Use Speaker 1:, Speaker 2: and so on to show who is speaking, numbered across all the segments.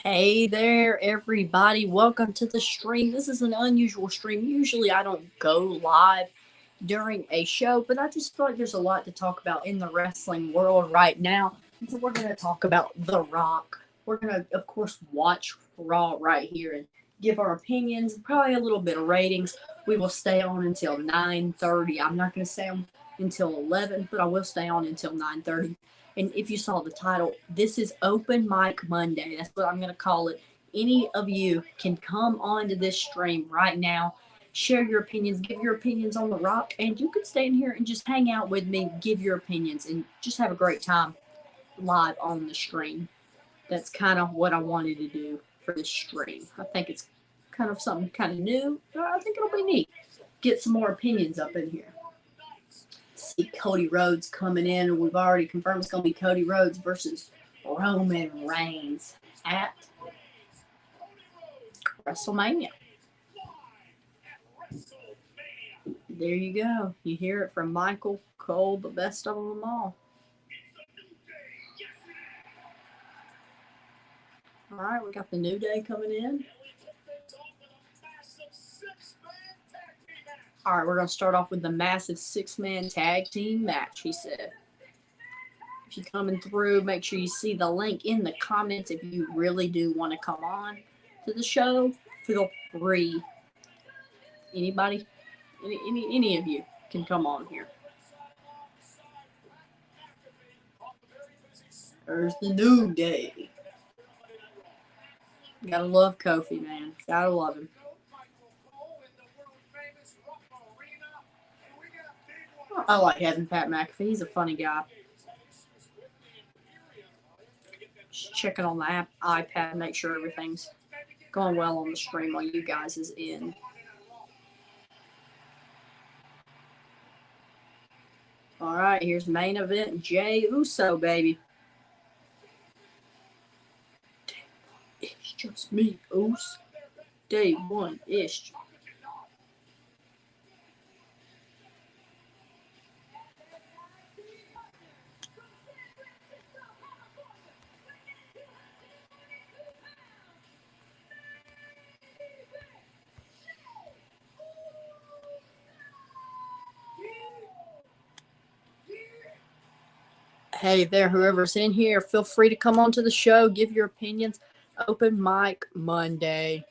Speaker 1: Hey there, everybody. Welcome to the stream. This is an unusual stream. Usually, I don't go live during a show, but I just feel like there's a lot to talk about in the wrestling world right now. So, we're going to talk about The Rock. We're going to, of course, watch Raw right here and give our opinions, probably a little bit of ratings. We will stay on until 9:30. I'm not going to stay on until 11, but I will stay on until 9:30. And if you saw the title, this is Open Mic Monday. That's what I'm going to call it. Any of you can come onto this stream right now, share your opinions, give your opinions on The Rock, and you can stay in here and just hang out with me, give your opinions, and just have a great time live on the stream. That's kind of what I wanted to do for this stream. I think it's kind of something kind of new. I think it'll be neat. Get some more opinions up in here. See Cody Rhodes coming in. We've already confirmed it's going to be Cody Rhodes versus Roman Reigns at WrestleMania. There you go. You hear it from Michael Cole, the best of them all. All right, we got the New Day coming in. All right, we're going to start off with the massive 6-man tag team match, he said. If you're coming through, make sure you see the link in the comments if you really do want to come on to the show. Feel free. Anybody? Any of you can come on here. There's the New Day. Gotta love Kofi, man. Gotta love him. I like having Pat McAfee. He's a funny guy. Just checking on the iPad, make sure everything's going well on the stream while you guys is in. All right, here's main event. Jey Uso, baby. It's just me, Uso. Day one ish. Hey there, whoever's in here, feel free to come on to the show, give your opinions. Open Mic Monday.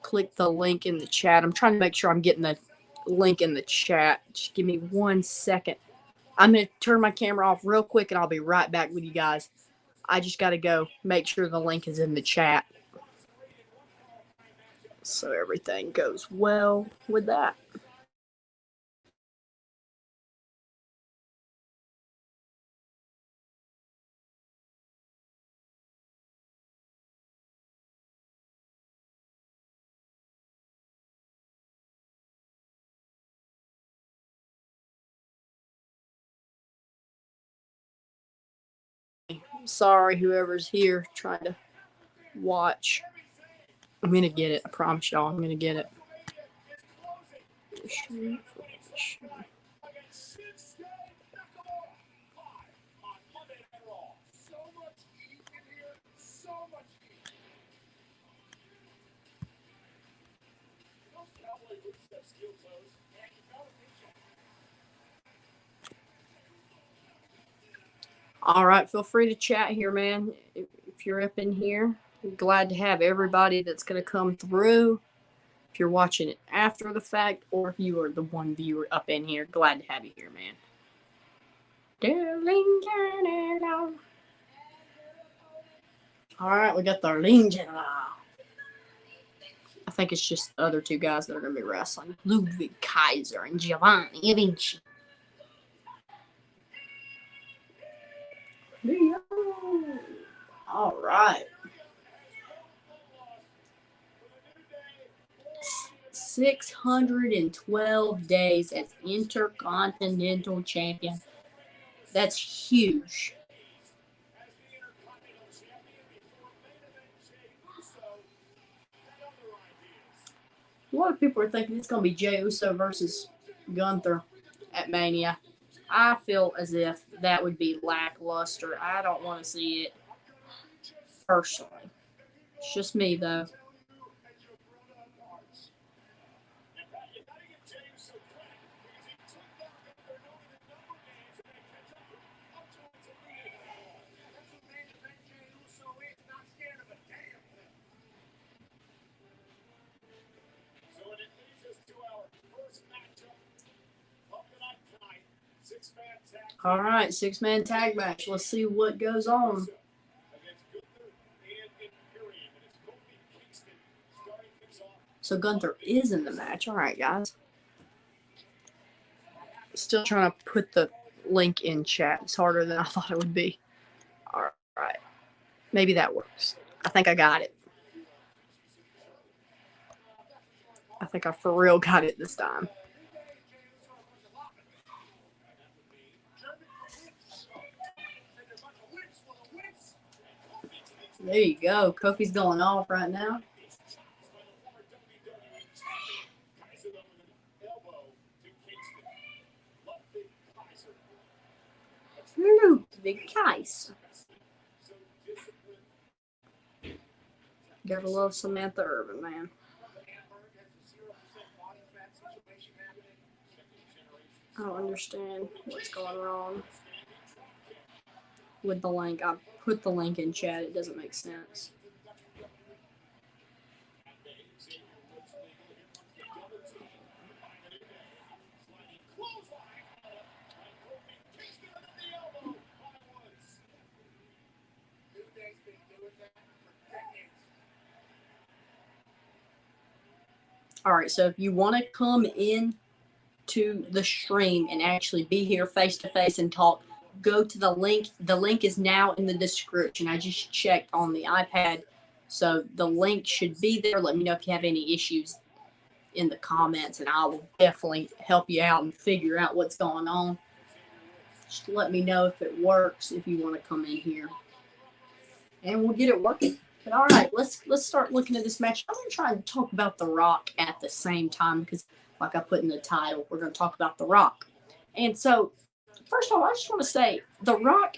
Speaker 1: Click the link in the chat. I'm trying to make sure I'm getting the link in the chat. Just give me 1 second. I'm going to turn my camera off real quick and I'll be right back with you guys. I just got to go make sure the link is in the chat so everything goes well with that. Sorry, whoever's here trying to watch. I'm going to get it. I promise y'all I'm going to get it. All right, feel free to chat here, man. If you're up in here, I'm glad to have everybody that's going to come through. If you're watching it after the fact, or if you are the one viewer up in here, glad to have you here, man. All right, we got the Darlington. I think it's just the other two guys that are going to be wrestling. Ludwig Kaiser and Giovanni Vinci. All right. 612 days as Intercontinental Champion. That's huge. A lot of people are thinking it's going to be Jey Uso versus Gunther at Mania. I feel as if that would be lackluster. I don't want to see it. personally. It's just me, though. All right, 6-man tag match. Let's see what goes on. So Gunther is in the match. All right, guys. Still trying to put the link in chat. It's harder than I thought it would be. All right. Maybe that works. I think I got it. I think I for real got it this time. There you go. Kofi's going off right now. Ludwig Kaiser. Gotta love Samantha Irvin, man. I don't understand what's going wrong with the link. I put the link in chat. It doesn't make sense. All right, so if you want to come in to the stream and actually be here face to face and talk, go to the link. The link is now in the description. I just checked on the iPad, so the link should be there. Let me know if you have any issues in the comments, and I will definitely help you out and figure out what's going on. Just let me know if it works, if you want to come in here, and we'll get it working. But all right, let's start looking at this match. I'm going to try and talk about The Rock at the same time because, like I put in the title, we're going to talk about The Rock. And so, first of all, I just want to say, The Rock,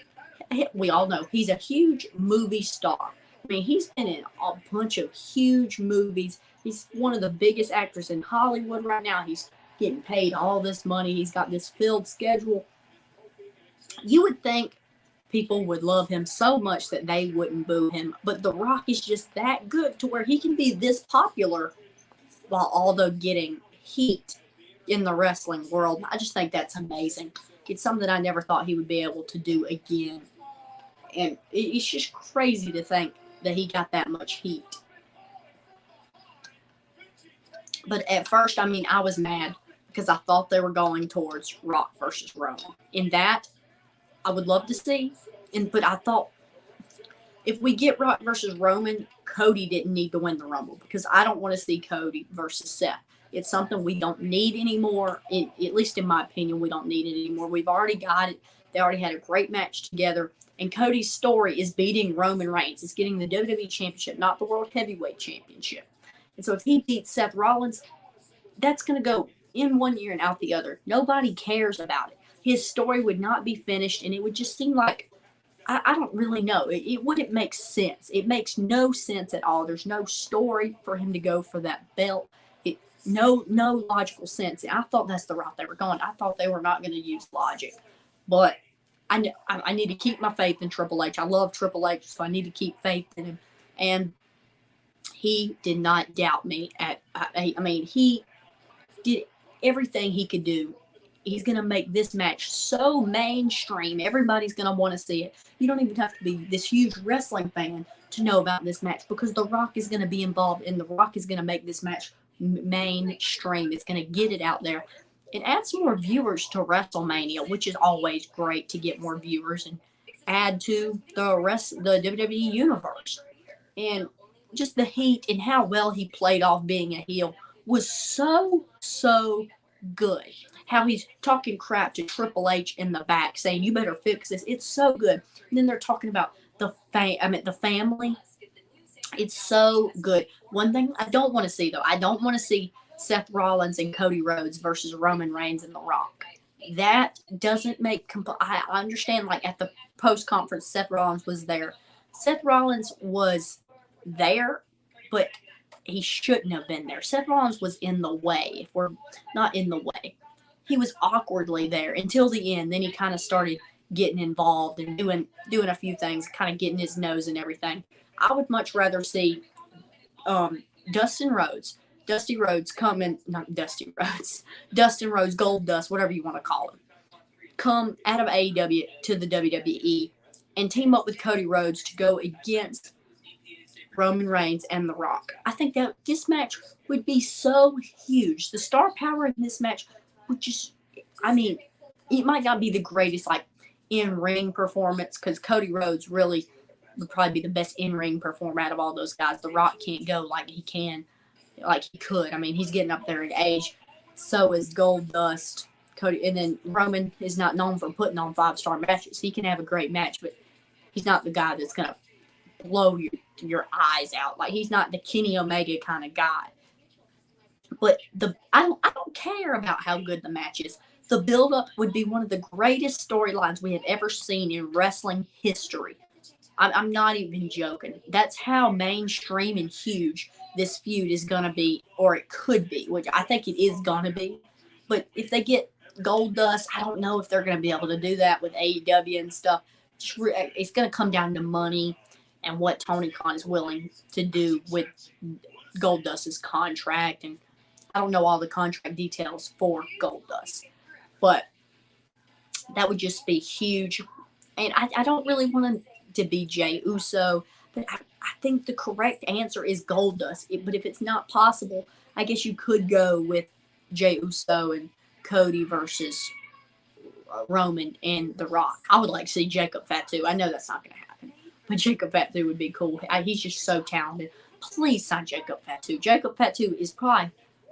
Speaker 1: we all know, he's a huge movie star. I mean, he's been in a bunch of huge movies. He's one of the biggest actors in Hollywood right now. He's getting paid all this money. He's got this filled schedule. You would think people would love him so much that they wouldn't boo him. But The Rock is just that good to where he can be this popular while although getting heat in the wrestling world. I just think that's amazing. It's something I never thought he would be able to do again. And it's just crazy to think that he got that much heat. But at first, I mean, I was mad because I thought they were going towards Rock versus Roman. In that, I would love to see. But I thought if we get Rock versus Roman, Cody didn't need to win the Rumble because I don't want to see Cody versus Seth. It's something we don't need anymore. At least in my opinion, we don't need it anymore. We've already got it. They already had a great match together. And Cody's story is beating Roman Reigns. It's getting the WWE Championship, not the World Heavyweight Championship. And so if he beats Seth Rollins, that's going to go in one ear and out the other. Nobody cares about it. His story would not be finished, and it would just seem like, I don't really know. It wouldn't make sense. It makes no sense at all. There's no story for him to go for that belt. No logical sense. I thought that's the route they were going. I thought they were not going to use logic. But I need to keep my faith in Triple H. I love Triple H, so I need to keep faith in him. And he did not doubt me. I mean, he did everything he could do. He's going to make this match so mainstream. Everybody's going to want to see it. You don't even have to be this huge wrestling fan to know about this match because The Rock is going to be involved, and The Rock is going to make this match mainstream. It's going to get it out there and add some more viewers to WrestleMania, which is always great to get more viewers and add to the WWE universe. And just the heat and how well he played off being a heel was so good. How he's talking crap to Triple H in the back, saying, "You better fix this." It's so good. And then they're talking about the family. It's so good. One thing I don't want to see, though, I don't want to see Seth Rollins and Cody Rhodes versus Roman Reigns and The Rock. That doesn't make I understand, like, at the post-conference, Seth Rollins was there Seth Rollins was there, but he shouldn't have been there. Seth Rollins was in the way. If we're not in the way, he was awkwardly there until the end. Then he kind of started getting involved and doing a few things, kind of getting his nose and everything. I would much rather see Dustin Rhodes, Dusty Rhodes coming, not Dusty Rhodes, Dustin Rhodes, Gold Dust, whatever you want to call him, come out of AEW to the WWE and team up with Cody Rhodes to go against Roman Reigns and The Rock. I think that this match would be so huge. The star power in this match would just, I mean, it might not be the greatest, like, in-ring performance, because Cody Rhodes really would probably be the best in-ring performer out of all those guys. The Rock can't go like he could. I mean, he's getting up there in age. So is Gold Dust. Cody, and then Roman is not known for putting on 5-star matches. He can have a great match, but he's not the guy that's going to blow your eyes out. Like, he's not the Kenny Omega kind of guy. But I don't care about how good the match is. The build-up would be one of the greatest storylines we have ever seen in wrestling history. I'm not even joking. That's how mainstream and huge this feud is going to be, or it could be, which I think it is going to be. But if they get Gold Dust, I don't know if they're going to be able to do that with AEW and stuff. It's going to come down to money and what Tony Khan is willing to do with Gold Dust's contract. And I don't know all the contract details for Gold Dust. But that would just be huge. And I don't really want to be Jey Uso, but I think the correct answer is Gold Dust. But if it's not possible, I guess you could go with Jey Uso and Cody versus Roman and The Rock. I would like to see Jacob Fatu. I know that's not going to happen, but Jacob Fatu would be cool. He's just so talented. Please sign Jacob Fatu. Jacob Fatu is probably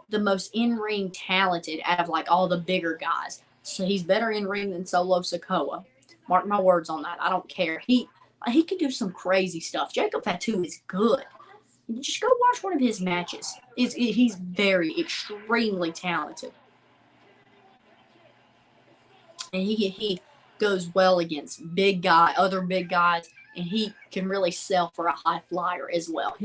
Speaker 1: the most in-ring talented out of like all the bigger guys. So he's better in-ring than Solo Sikoa. Mark my words on that. I don't care. He can do some crazy stuff. Jacob Fatu is good. Just go watch one of his matches. He's very, extremely talented. And he goes well against other big guys, and he can really sell for a high flyer as well.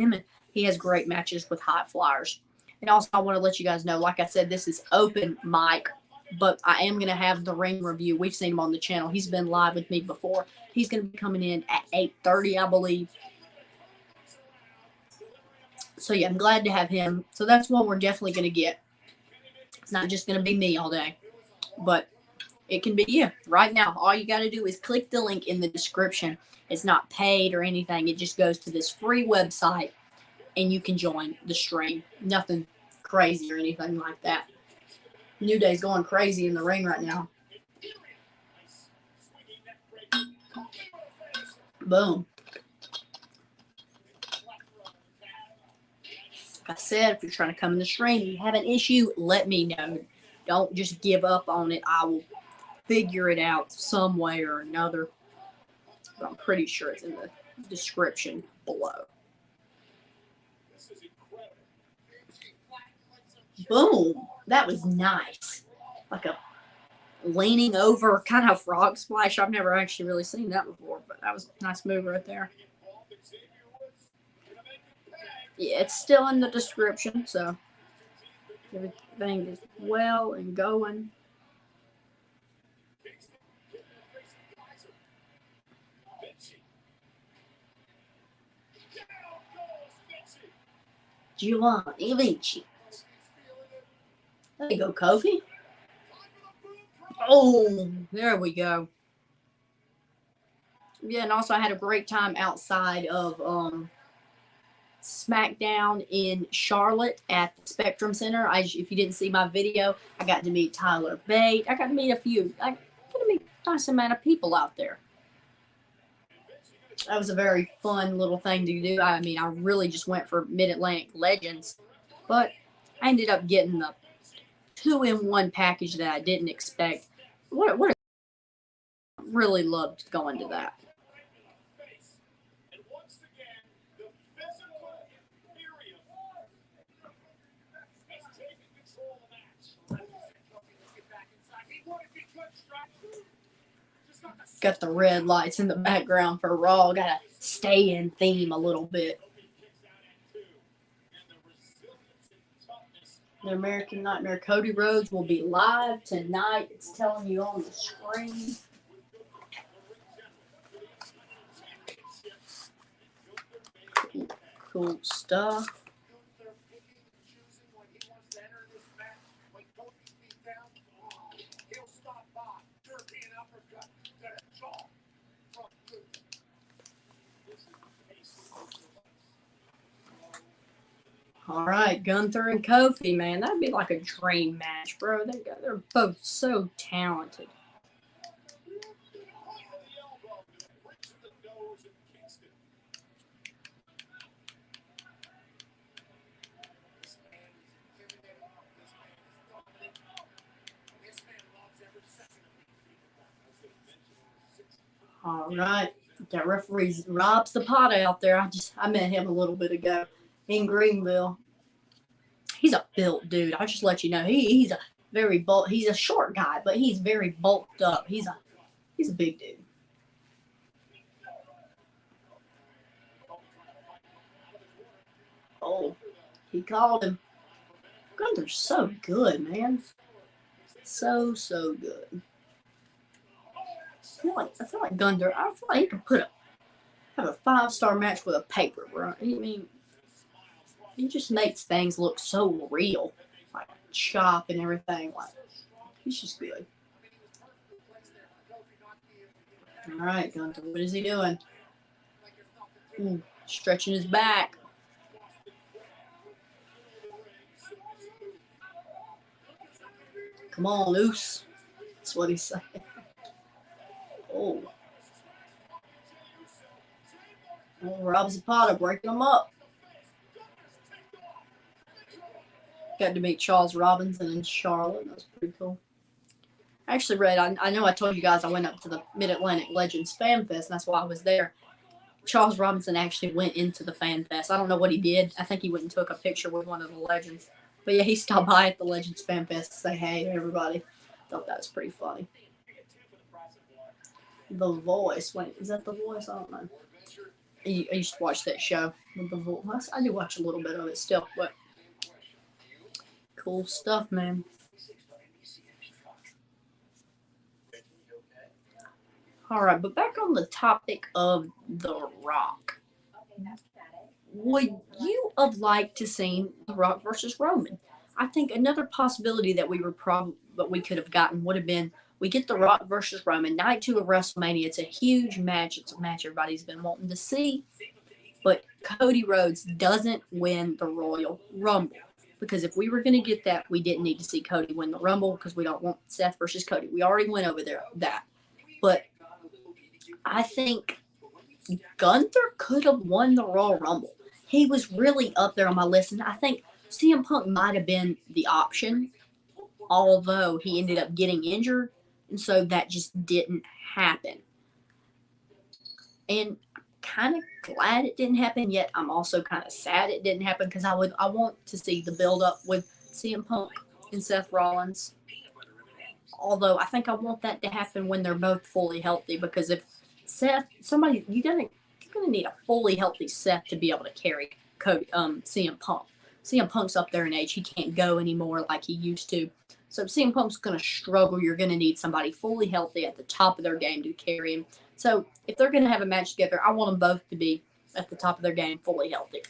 Speaker 1: He has great matches with high flyers. And also, I want to let you guys know, like I said, this is open mic, but I am going to have the ring review. We've seen him on the channel. He's been live with me before. He's going to be coming in at 8:30, I believe. So, yeah, I'm glad to have him. So that's what we're definitely going to get. It's not just going to be me all day, but it can be you. Right now, all you got to do is click the link in the description. It's not paid or anything. It just goes to this free website, and you can join the stream. Nothing crazy or anything like that. New Day's going crazy in the ring right now. Boom. Like I said, if you're trying to come in the stream, you have an issue, let me know. Don't just give up on it. I will figure it out some way or another. But I'm pretty sure it's in the description below. Boom. That was nice. Like a leaning over kind of frog splash. I've never actually really seen that before, but that was a nice move right there. Yeah, it's still in the description, so everything is well and going. Giovanni Vinci. There you go, Kofi. Oh, there we go. Yeah, and also I had a great time outside of SmackDown in Charlotte at the Spectrum Center. If you didn't see my video, I got to meet Tyler Bate. I got to meet a nice amount of people out there. That was a very fun little thing to do. I mean, I really just went for Mid-Atlantic Legends, but I ended up getting the 2-in-1 package that I didn't expect. Really loved going to that. Got the red lights in the background for Raw. Gotta stay in theme a little bit. The American Nightmare Cody Rhodes will be live tonight. It's telling you on the screen. Cool stuff. All right, Gunther and Kofi, man, that'd be like a dream match, bro. They're both so talented. All right, that referee robs the pot out there. I met him a little bit ago in Greenville. He's a built dude. I'll just let you know. He's a very bulk. He's a short guy, but he's very bulked up. He's a big dude. Oh, he called him. Gunther's so good, man. So good. I feel like Gunther. I feel like he could have a 5-star match with a paper, bro. I mean, he just makes things look so real, like chop and everything. Like he's just good. All right, Gunther. What is he doing? Ooh, stretching his back. Come on, loose. That's what he's saying. Oh. Rob Zapata breaking them up. Got to meet Charles Robinson in Charlotte. That was pretty cool. Actually, Red, I know I told you guys I went up to the Mid-Atlantic Legends Fan Fest, and that's why I was there. Charles Robinson actually went into the Fan Fest. I don't know what he did. I think he went and took a picture with one of the legends. But yeah, he stopped by at the Legends Fan Fest to say hey to everybody. Thought that was pretty funny. The Voice. Wait, is that The Voice? I don't know. I used to watch that show with The Voice. I do watch a little bit of it still, but cool stuff, man. All right, but back on the topic of The Rock. Would you have liked to see The Rock versus Roman? I think another possibility that we could have gotten would have been we get The Rock versus Roman, night 2 of WrestleMania. It's a huge match. It's a match everybody's been wanting to see. But Cody Rhodes doesn't win the Royal Rumble. Because if we were going to get that, we didn't need to see Cody win the Rumble because we don't want Seth versus Cody. We already went over that. But I think Gunther could have won the Royal Rumble. He was really up there on my list, and I think CM Punk might have been the option, although he ended up getting injured, and so that just didn't happen. And I'm kind of glad it didn't happen, yet I'm also kind of sad it didn't happen because I want to see the build up with CM Punk and Seth Rollins. Although I think I want that to happen when they're both fully healthy, because if Seth, you're gonna need a fully healthy Seth to be able to carry CM Punk. CM Punk's up there in age; he can't go anymore like he used to. So if CM Punk's gonna struggle, you're gonna need somebody fully healthy at the top of their game to carry him. So if they're gonna have a match together, I want them both to be at the top of their game, fully healthy.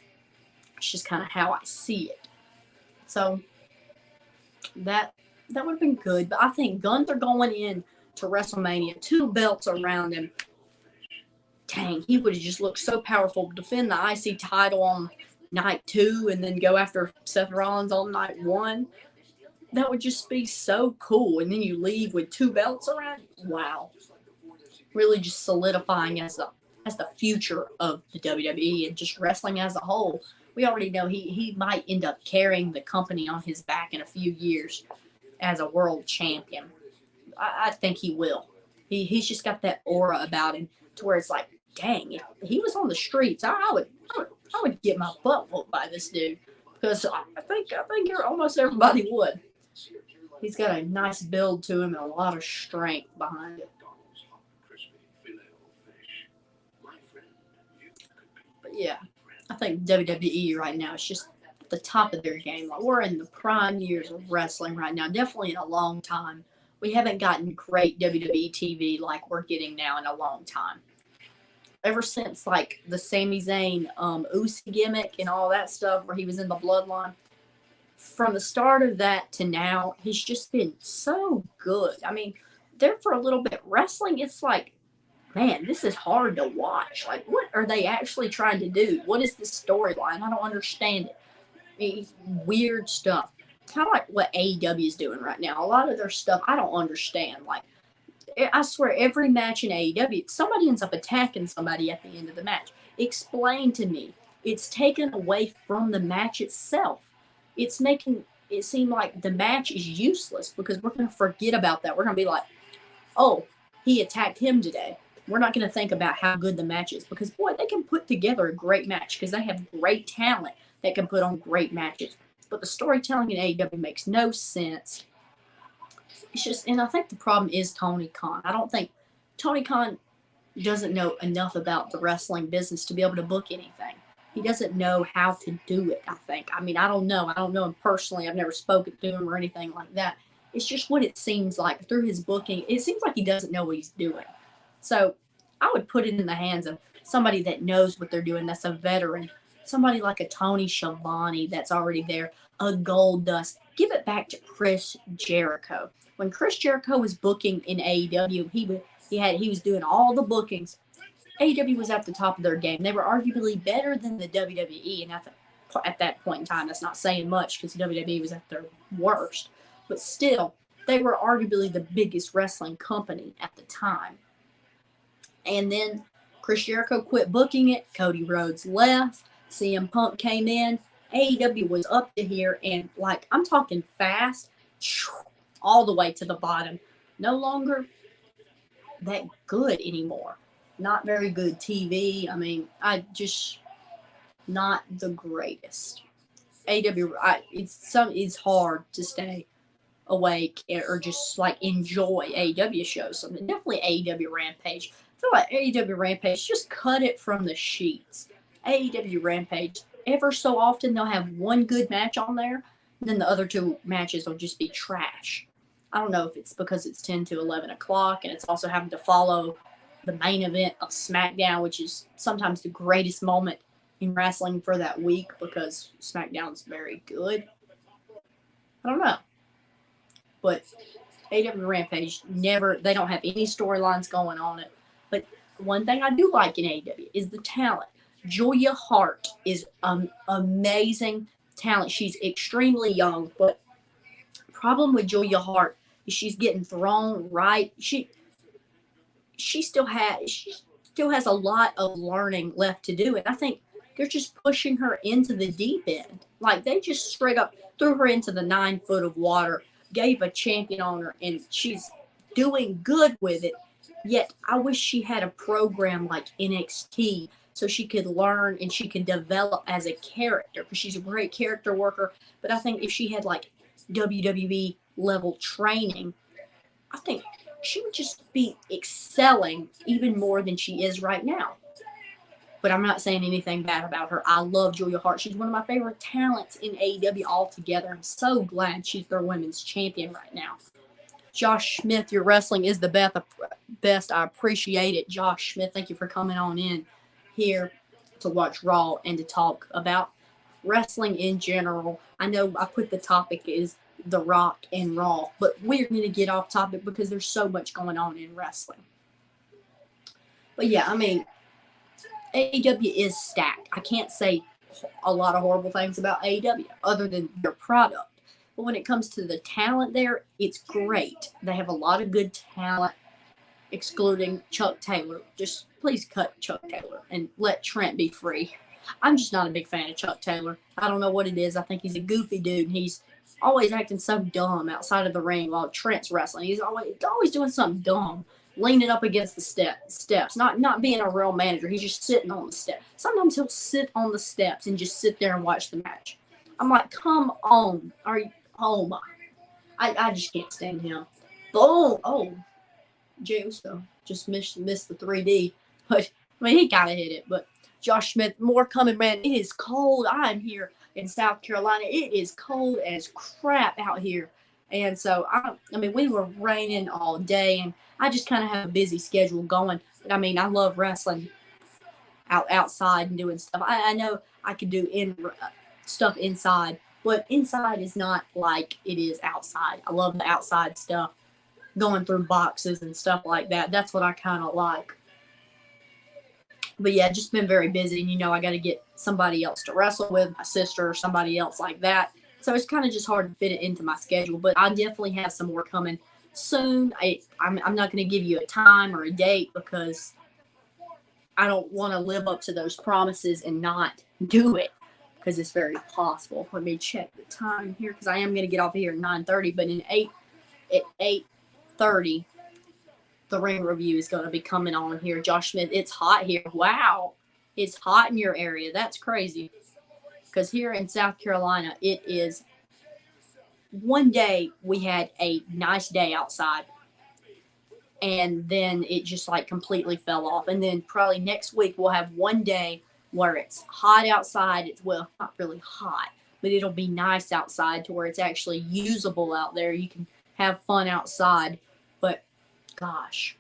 Speaker 1: It's just kind of how I see it. So that would have been good, but I think Gunther going in to WrestleMania, 2 belts around him. Dang, he would have just looked so powerful. Defend the IC title on night 2 and then go after Seth Rollins on night 1. That would just be so cool. And then you leave with 2 belts around. Wow. Really just solidifying as the future of the WWE and just wrestling as a whole. We already know he might end up carrying the company on his back in a few years as a world champion. I think he will. He's just got that aura about him to where it's like, dang, if he was on the streets, I would get my butt whooped by this dude, because I think almost everybody would. He's got a nice build to him and a lot of strength behind it. Yeah, I think WWE right now is just at the top of their game. Like we're in the prime years of wrestling right now. Definitely in a long time. We haven't gotten great WWE TV like we're getting now in a long time. Ever since like the Sami Zayn Usi gimmick and all that stuff, where he was in the Bloodline. From the start of that to now, he's just been so good. I mean, there for a little bit, wrestling, it's like, man, this is hard to watch. Like, what are they actually trying to do? What is this storyline? I don't understand it. It's weird stuff. Kind of like what AEW is doing right now. A lot of their stuff I don't understand. Like, I swear, every match in AEW, somebody ends up attacking somebody at the end of the match. Explain to me. It's taken away from the match itself. It's making it seem like the match is useless because we're going to forget about that. We're going to be like, oh, he attacked him today. We're not going to think about how good the match is because, boy, they can put together a great match because they have great talent that can put on great matches. But the storytelling in AEW makes no sense. It's just, and I think the problem is Tony Khan. I don't think Tony Khan doesn't know enough about the wrestling business to be able to book anything. He doesn't know how to do it, I think. I mean, I don't know. I don't know him personally. I've never spoken to him or anything like that. It's just what it seems like through his booking. It seems like he doesn't know what he's doing. So I would put it in the hands of somebody that knows what they're doing, that's a veteran. Somebody like a Tony Schiavone that's already there, a Goldust. Give it back to Chris Jericho. When Chris Jericho was booking in AEW, he was doing all the bookings. AEW was at the top of their game. They were arguably better than the WWE, and at that point in time, that's not saying much because WWE was at their worst. But still, they were arguably the biggest wrestling company at the time. And then Chris Jericho quit booking it. Cody Rhodes left. CM Punk came in. AEW was up to here, and like I'm talking fast, all the way to the bottom. No longer that good anymore. Not very good TV. I mean, not the greatest. It's hard to stay awake or just like enjoy AEW shows. So definitely AEW Rampage. I feel like AEW Rampage, just cut it from the sheets. AEW Rampage, ever so often they'll have one good match on there, then the other two matches will just be trash. I don't know if it's because it's 10 to 11 o'clock and it's also having to follow the main event of SmackDown, which is sometimes the greatest moment in wrestling for that week because SmackDown's very good. I don't know. But AEW Rampage, they don't have any storylines going on it. But one thing I do like in AEW is the talent. Julia Hart is amazing talent. She's extremely young, but the problem with Julia Hart is she's getting thrown right. She still has a lot of learning left to do, and I think they're just pushing her into the deep end. Like they just straight up threw her into the 9 foot of water, gave a champion on her, and she's doing good with it. Yet I wish she had a program like NXT so she could learn and she could develop as a character because she's a great character worker. But I think if she had like WWE level training, I think she would just be excelling even more than she is right now. But I'm not saying anything bad about her. I love Julia Hart. She's one of my favorite talents in AEW altogether. I'm so glad she's their women's champion right now. Josh Smith, your wrestling is the best. I appreciate it. Josh Smith, thank you for coming on in here to watch Raw and to talk about wrestling in general. I know I put the topic is The Rock and Raw, but we're going to get off topic because there's so much going on in wrestling. But yeah, I mean, AEW is stacked. I can't say a lot of horrible things about AEW other than their product. But when it comes to the talent there, it's great. They have a lot of good talent, excluding Chuck Taylor. Just please cut Chuck Taylor and let Trent be free. I'm just not a big fan of Chuck Taylor. I don't know what it is. I think he's a goofy dude, and he's always acting so dumb outside of the ring while Trent's wrestling. He's always doing something dumb, leaning up against the steps, not being a real manager. He's just sitting on the steps. Sometimes he'll sit on the steps and just sit there and watch the match. I'm like, come on. Oh my. I just can't stand him. Oh, Jey Uso just missed the 3D. But, I mean, he kind of hit it. But Josh Smith, more coming, man. It is cold. I'm here in South Carolina. It is cold as crap out here. And so, I mean, we were raining all day, and I just kind of have a busy schedule going. But I mean, I love wrestling outside and doing stuff. I know I could do stuff inside, but inside is not like it is outside. I love the outside stuff, going through boxes and stuff like that. That's what I kind of like. But yeah, just been very busy. And, I got to get somebody else to wrestle with, my sister or somebody else like that. So it's kind of just hard to fit it into my schedule. But I definitely have some more coming soon. I'm not going to give you a time or a date because I don't want to live up to those promises and not do it, because it's very possible. Let me check the time here, because I am going to get off of here at 9:30. But at 8:30, the ring review is going to be coming on here. Josh Smith, it's hot here. Wow. It's hot in your area. That's crazy. Because here in South Carolina, it is one day we had a nice day outside. And then it just like completely fell off. And then probably next week we'll have one day where it's hot outside. It's, well, not really hot, but it'll be nice outside to where it's actually usable out there. You can have fun outside. But gosh,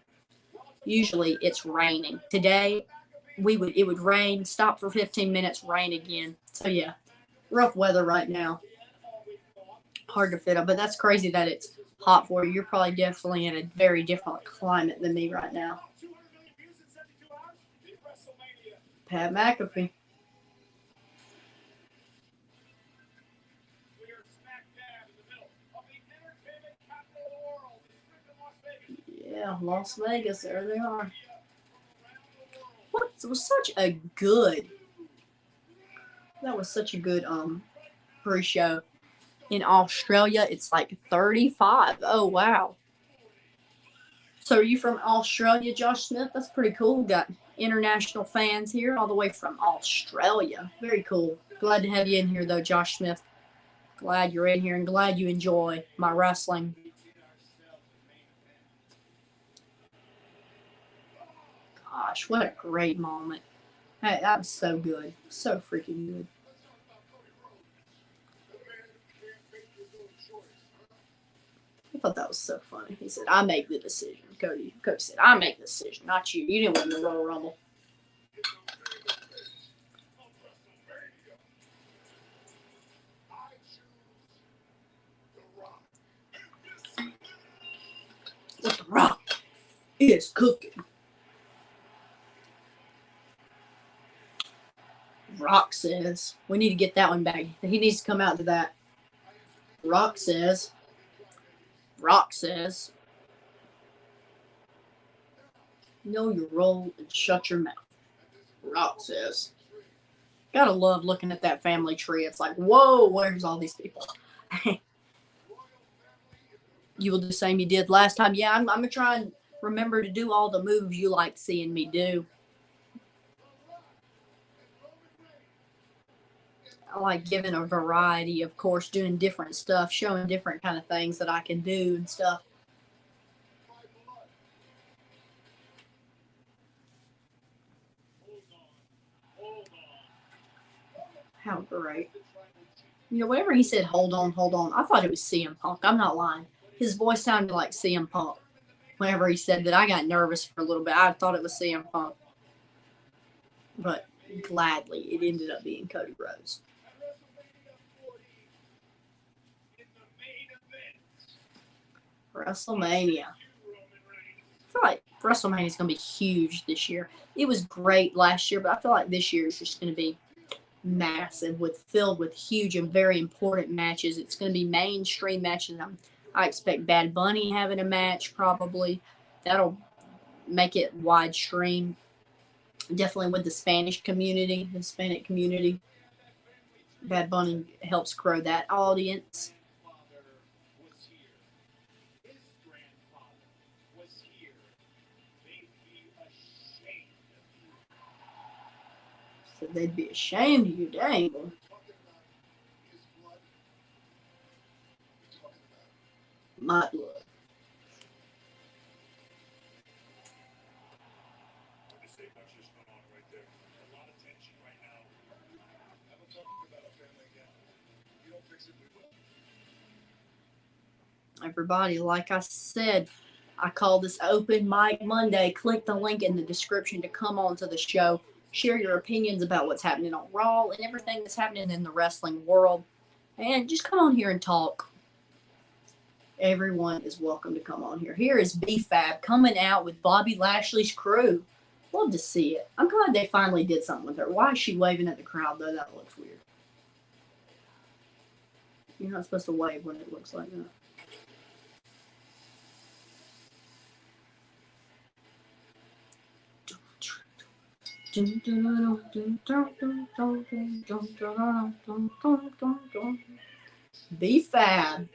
Speaker 1: usually it's raining. Today it would rain, stop for 15 minutes, rain again. So yeah, rough weather right now. Hard to fit up, but that's crazy that it's hot for you. You're probably definitely in a very different climate than me right now. Pat McAfee. Yeah, Las Vegas. There they are. What was such a good? That was such a good pre-show. In Australia, it's like 35. Oh wow. So are you from Australia, Josh Smith? That's pretty cool. Got international fans here all the way from Australia. Very cool. Glad to have you in here though, Josh Smith. Glad you're in here and glad you enjoy my wrestling. Gosh, what a great moment. Hey, that was so good. So freaking good. I thought that was so funny. He said, I make the decision. Cody said, I make the decision, not you. You didn't win the Royal Rumble. What the Rock is cooking. Rock says, we need to get that one back. He needs to come out to that. Rock says, know your role and shut your mouth. Rock says. Gotta love looking at that family tree. It's like, whoa, where's all these people? You will do the same you did last time. Yeah, I'm going to try and remember to do all the moves you like seeing me do. I like giving a variety, of course, doing different stuff, showing different kind of things that I can do and stuff. How great. Whenever he said, hold on, I thought it was CM Punk. I'm not lying. His voice sounded like CM Punk. Whenever he said that, I got nervous for a little bit. I thought it was CM Punk. But gladly, it ended up being Cody Rhodes. WrestleMania. I feel like WrestleMania is going to be huge this year. It was great last year, but I feel like this year is just going to be massive, filled with huge and very important matches. It's going to be mainstream matches. I expect Bad Bunny having a match probably. That'll make it widestream. Definitely with the Spanish community, the Hispanic community. Bad Bunny helps grow that audience. So they'd be ashamed of you, dang. My blood. Everybody, like I said, I call this Open Mic Monday. Click the link in the description to come on to the show. Share your opinions about what's happening on Raw and everything that's happening in the wrestling world. And just come on here and talk. Everyone is welcome to come on here. Here is B-Fab coming out with Bobby Lashley's crew. Love to see it. I'm glad they finally did something with her. Why is she waving at the crowd, though? That looks weird. You're not supposed to wave when it looks like that. B-Fab.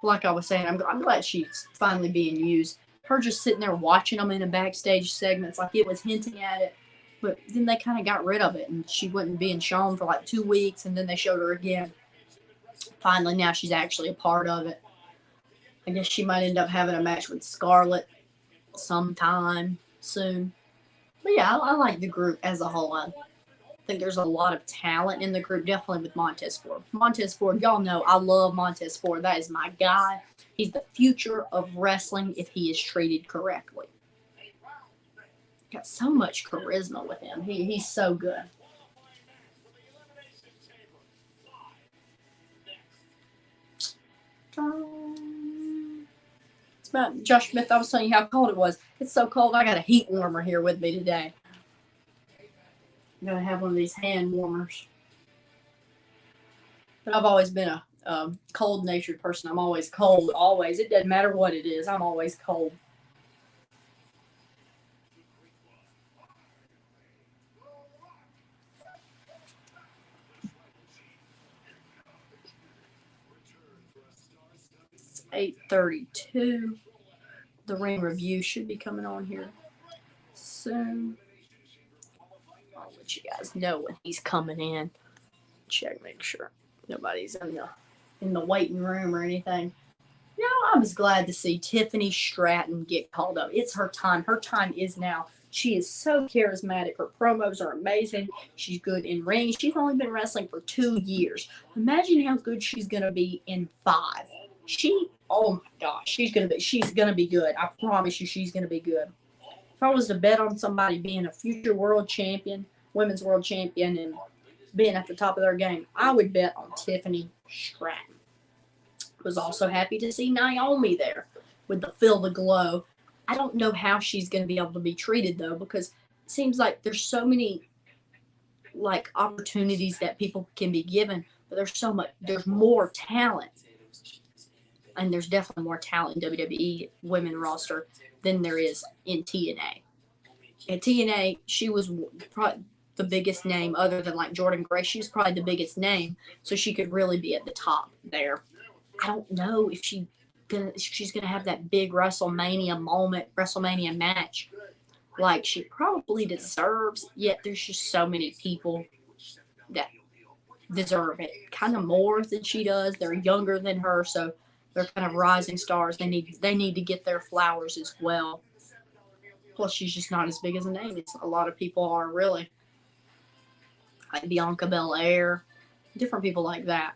Speaker 1: Like I was saying, I'm glad she's finally being used. Her just sitting there watching them in the backstage segments, like it was hinting at it, but then they kind of got rid of it, and she wasn't being shown for like 2 weeks, and then they showed her again. Finally, now she's actually a part of it. I guess she might end up having a match with Scarlett sometime soon. But yeah, I like the group as a whole. I think there's a lot of talent in the group, definitely with Montez Ford. Montez Ford, y'all know I love Montez Ford. That is my guy. He's the future of wrestling if he is treated correctly. Got so much charisma with him. He's so good. It's about Josh Smith. I was telling you how cold it was. It's so cold. I got a heat warmer here with me today. I'm going to have one of these hand warmers. But I've always been a cold-natured person. I'm always cold, always. It doesn't matter what it is. I'm always cold. It's 8:32. The ring review should be coming on here soon. I'll let you guys know when he's coming in. Check, make sure nobody's in the waiting room or anything. You know, I was glad to see Tiffany Stratton get called up. It's her time. Her time is now. She is so charismatic. Her promos are amazing. She's good in ring. She's only been wrestling for 2 years. Imagine how good she's gonna be in 5. Oh my gosh, she's gonna be good. I promise you, she's gonna be good. If I was to bet on somebody being a future world champion, women's world champion, and being at the top of their game, I would bet on Tiffany Stratton. Was also happy to see Naomi there with the Feel the Glow. I don't know how she's going to be able to be treated, though, because it seems like there's so many like opportunities that people can be given, but there's more talent. And there's definitely more talent in WWE women roster than there is in TNA. At TNA, she was probably the biggest name other than like Jordan Grace. She's probably the biggest name, so she could really be at the top there. I don't know if she's gonna have that big WrestleMania moment, WrestleMania match like she probably deserves, yet there's just so many people that deserve it kind of more than she does. They're younger than her, so they're kind of rising stars. They need to get their flowers as well. Plus, she's just not as big as a name as a lot of people are, really. Like Bianca Belair, different people like that.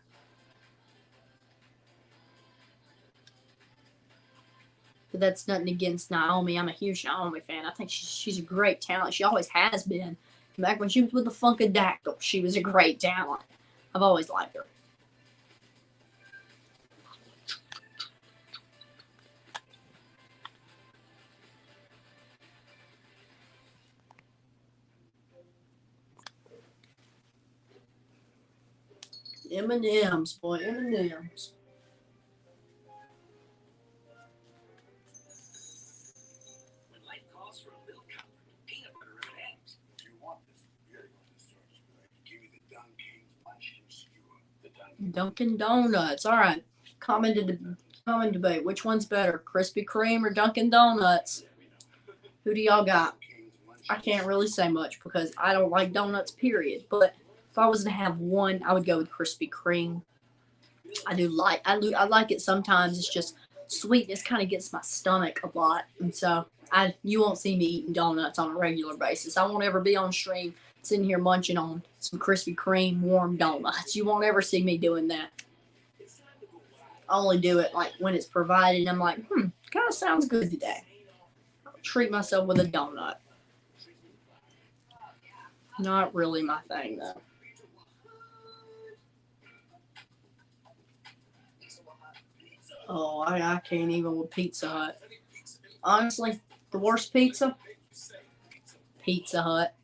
Speaker 1: But that's nothing against Naomi. I'm a huge Naomi fan. I think she's a great talent. She always has been. Back when she was with the Funkadactyl, she was a great talent. I've always liked her. M&M's, boy, M&M's. Dunkin' Donuts. All right. Common debate. Which one's better, Krispy Kreme or Dunkin' Donuts? Who do y'all got? I can't really say much because I don't like donuts, period. But if I was to have one, I would go with Krispy Kreme. I like it sometimes. It's just sweetness kind of gets my stomach a lot, and so you won't see me eating donuts on a regular basis. I won't ever be on stream sitting here munching on some Krispy Kreme warm donuts. You won't ever see me doing that. I only do it like when it's provided. I'm like, kind of sounds good today. I'll treat myself with a donut. Not really my thing though. Oh, I can't even with Pizza Hut. Honestly, the worst pizza? Pizza Hut.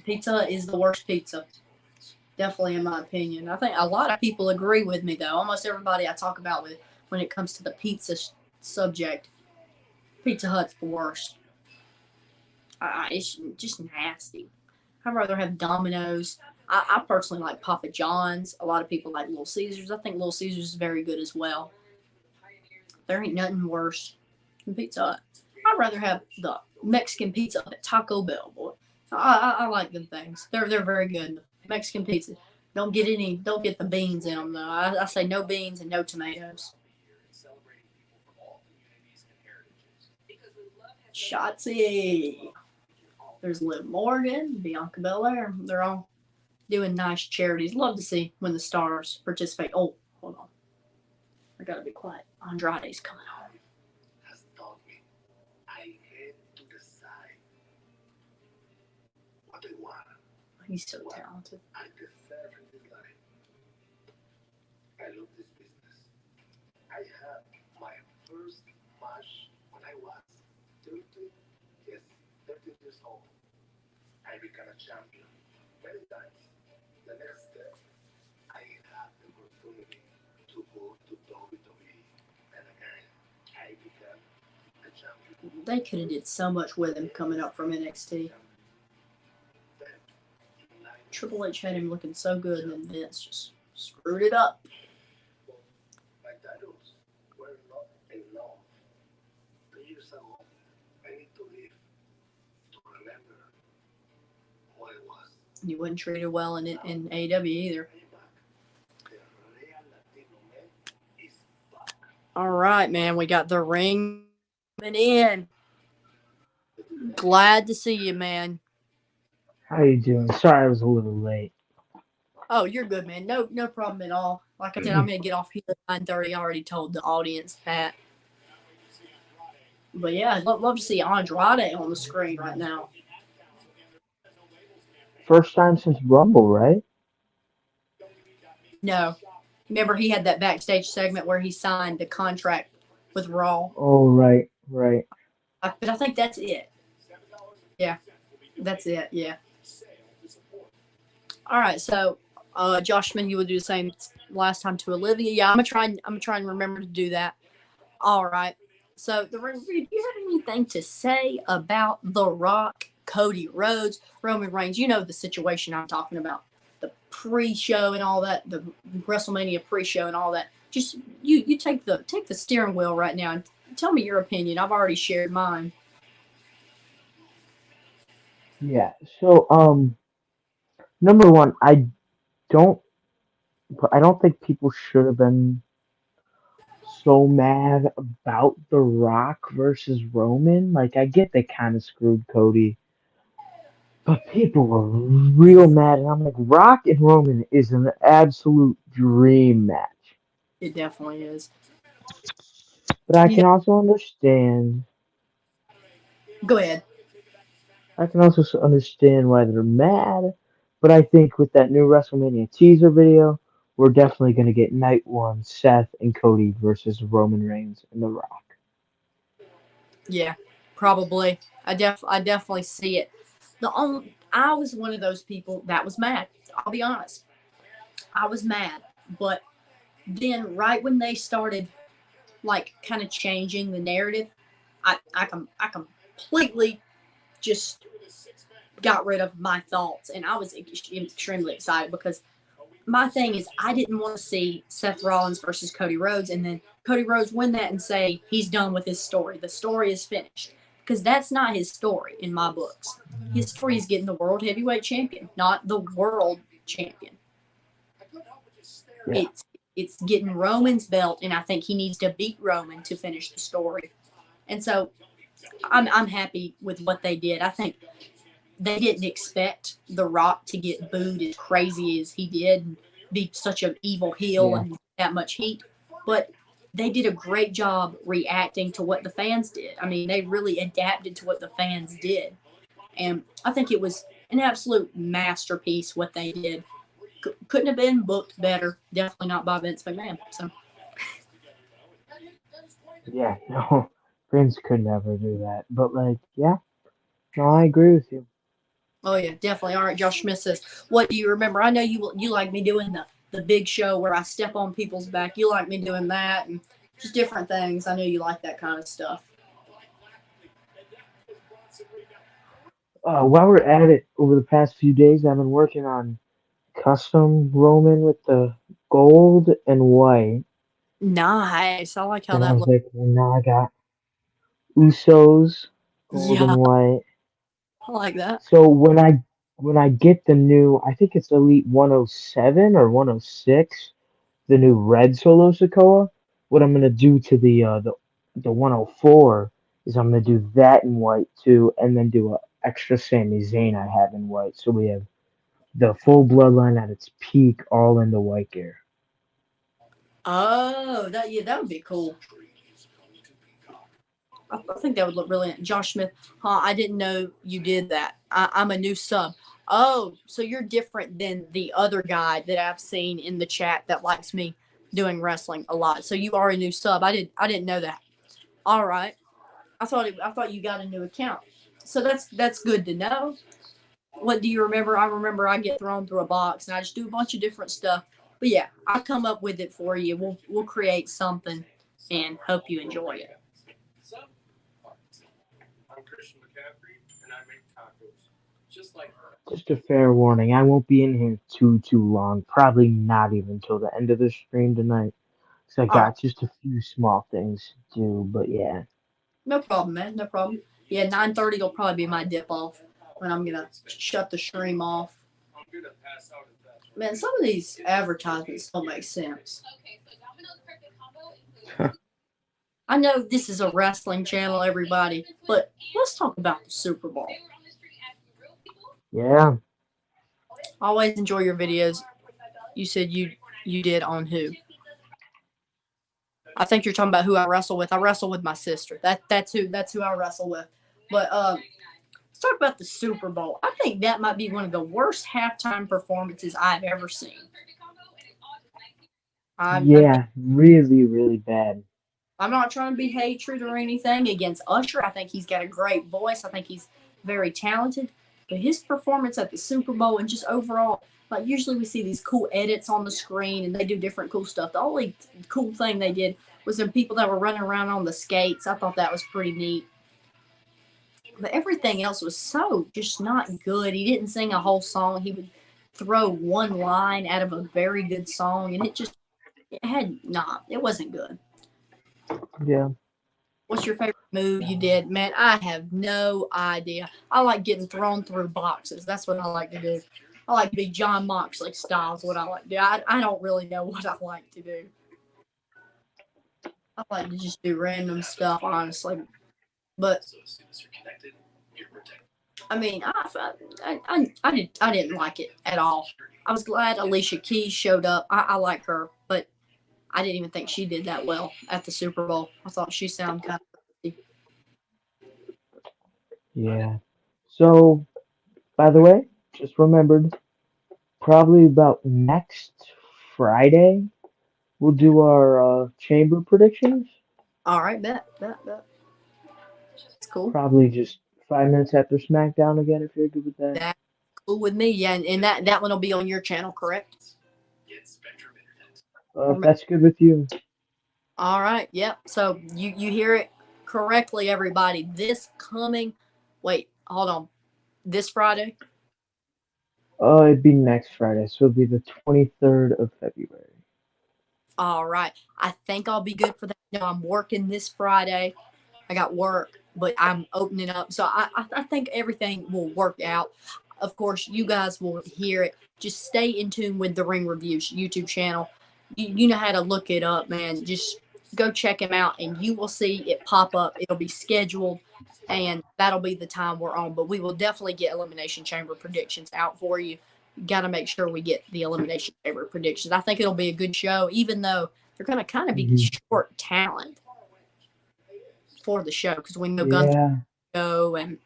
Speaker 1: Pizza Hut is the worst pizza. Definitely, in my opinion. I think a lot of people agree with me, though. Almost everybody I talk about with when it comes to the pizza subject, Pizza Hut's the worst. It's just nasty. I'd rather have Domino's. I personally like Papa John's. A lot of people like Little Caesars. I think Little Caesars is very good as well. There ain't nothing worse than Pizza Hut. I'd rather have the Mexican pizza at Taco Bell, boy. I like them things. They're very good. Mexican pizza. Don't get the beans in them though. I say no beans and no tomatoes. Shotzi. There's Liv Morgan, Bianca Belair. They're all doing nice charities. Love to see when the stars participate. Oh, hold on. I gotta be quiet. Andrade's coming home.
Speaker 2: Has taught me I had to decide what I want.
Speaker 1: He's so talented.
Speaker 2: I deserve in this life. I love this business. I had my first match when I was 30 years old. I became a champion many times. The next step, I had the opportunity to go to WWE, and again, I became a champion.
Speaker 1: They could have did so much with him coming up from NXT. Triple H had him looking so good, and then Vince just screwed it up.
Speaker 2: My titles were not enough. 2 years ago, I need to live to remember who I was.
Speaker 1: He wasn't treated well in AEW either. All right, man. We got the ring in. Glad to see you, man.
Speaker 3: How you doing? Sorry I was a little late.
Speaker 1: Oh, you're good, man. No problem at all. Like I said, I'm gonna get off here at 9:30. I already told the audience that. But yeah, I'd love to see Andrade on the screen right now.
Speaker 3: First time since Rumble, right?
Speaker 1: No. Remember he had that backstage segment where he signed the contract with Raw.
Speaker 3: Oh, right.
Speaker 1: But I think that's it. Yeah. That's it, yeah. All right, so Josh Smith, you would do the same last time to Olivia. Yeah, I'm gonna try and remember to do that. All right. So do you have anything to say about The Rock, Cody Rhodes, Roman Reigns? You know the situation I'm talking about. The pre-show and all that, the WrestleMania pre-show and all that. Just you take the steering wheel right now and tell me your opinion. I've already shared mine.
Speaker 3: Yeah. So, number one, I don't think people should have been so mad about The Rock versus Roman. Like, I get they kind of screwed Cody, but people were real mad, and I'm like, Rock and Roman is an absolute dream match.
Speaker 1: It definitely is.
Speaker 3: But I can also understand.
Speaker 1: Go ahead.
Speaker 3: I can also understand why they're mad, but I think with that new WrestleMania teaser video, we're definitely going to get Night 1 Seth and Cody versus Roman Reigns and The Rock.
Speaker 1: Yeah, probably. I definitely see it. I was one of those people that was mad. I'll be honest. I was mad, but then right when they started like kind of changing the narrative, I completely just got rid of my thoughts, and I was extremely excited because my thing is I didn't want to see Seth Rollins versus Cody Rhodes and then Cody Rhodes win that and say he's done with his story. The story is finished. Because that's not his story in my books. His story is getting the World Heavyweight Champion, not the World Champion.
Speaker 3: Yeah.
Speaker 1: it's getting Roman's belt, and I think he needs to beat Roman to finish the story. And so I'm happy with what they did. I think they didn't expect The Rock to get booed as crazy as he did and be such an evil heel
Speaker 3: Yeah.
Speaker 1: and that much heat. But they did a great job reacting to what the fans did. I mean, they really adapted to what the fans did. And I think it was an absolute masterpiece what they did. Couldn't have been booked better. Definitely not by Vince McMahon. So,
Speaker 3: Yeah, no, Vince could never do that. But like, yeah, no, I agree with you.
Speaker 1: oh yeah, definitely. All right, Josh Smith says, "What do you remember?" I know you like me doing the big show where I step on people's back. You like me doing that and just different things. I know you like that kind of stuff.
Speaker 3: While we're at it, over the past few days, I've been working on custom Roman with the gold and white.
Speaker 1: Nice. I like how
Speaker 3: And I
Speaker 1: that
Speaker 3: was
Speaker 1: looks.
Speaker 3: like, well, now I got Usos, gold
Speaker 1: Yeah,
Speaker 3: and white.
Speaker 1: I like that.
Speaker 3: So when I get the new, I think it's Elite 107 or 106, the new red Solo Sokoa. What I'm gonna do to the 104 is I'm gonna do that in white too, and then do a extra Sami Zayn I have in white. So we have the full bloodline at its peak, all in the white gear.
Speaker 1: Oh, that would be cool. I think that would look really. Josh Smith, huh? I didn't know you did that. I'm a new sub. Oh, so you're different than the other guy that I've seen in the chat that likes me doing wrestling a lot. So you are a new sub. I didn't know that. All right. I thought you got a new account. So that's good to know. What do you remember? I remember I get thrown through a box and I just do a bunch of different stuff. But yeah, I'll come up with it for you. We'll create something and hope you enjoy it.
Speaker 2: I'm Christian McCaffrey, and I make tacos. Just like
Speaker 3: Just a fair warning, I won't be in here too long. Probably not even till the end of the stream tonight. So I
Speaker 1: All right.
Speaker 3: got just a few small things to do, but yeah.
Speaker 1: No problem, man. No problem. Yeah, 9:30 will probably be my dip off when I'm gonna shut the stream off.
Speaker 2: I'm gonna pass out at that.
Speaker 1: Man, some of these advertisements don't make sense. I know this is a wrestling channel, everybody, but let's talk about the Super Bowl.
Speaker 3: Yeah.
Speaker 1: I always enjoy your videos. You said you did on who? I think you're talking about who I wrestle with. I wrestle with my sister. That's who I wrestle with. But let's talk about the Super Bowl. I think that might be one of the worst halftime performances I've ever seen. I think
Speaker 3: Yeah, really, really bad.
Speaker 1: I'm not trying to be hatred or anything against Usher. I think he's got a great voice. I think he's very talented. But his performance at the Super Bowl and just overall, like usually we see these cool edits on the screen and they do different cool stuff. The only cool thing they did was some people that were running around on the skates. I thought that was pretty neat. But everything else was so just not good. He didn't sing a whole song. He would throw one line out of a very good song, and it wasn't good.
Speaker 3: Yeah.
Speaker 1: What's your favorite move you did? Man, I have no idea. I like getting thrown through boxes. That's what I like to do. I like to be John Moxley style is what I like to do. I don't really know what I like to do. I like to just do random stuff, honestly. But I mean, I didn't like it at all. I was glad Alicia Keys showed up. I like her, but I didn't even think she did that well at the Super Bowl. I thought she sounded kind of.
Speaker 3: Yeah. So, by the way, just remembered, probably about next Friday, we'll do our chamber predictions.
Speaker 1: All right, bet. It's cool.
Speaker 3: Probably just 5 minutes after SmackDown again, if you're good with that.
Speaker 1: That's cool with me. Yeah, and that one will be on your channel, correct?
Speaker 3: If that's good with you.
Speaker 1: All right. Yep. So you hear it correctly, everybody. Hold on. This Friday.
Speaker 3: It'd be next Friday, so it'll be the 23rd of February.
Speaker 1: All right. I think I'll be good for that. No, I'm working this Friday. I got work, but I'm opening up. So I think everything will work out. Of course, you guys will hear it. Just stay in tune with the Ring Reviews YouTube channel. You know how to look it up, man. Just go check him out, and you will see it pop up. It'll be scheduled, and that'll be the time we're on. But we will definitely get Elimination Chamber predictions out for you. Got to make sure we get the Elimination Chamber predictions. I think it'll be a good show, even though they're going to kind of be short talent for the show because we know Gunther
Speaker 3: Yeah.
Speaker 1: go and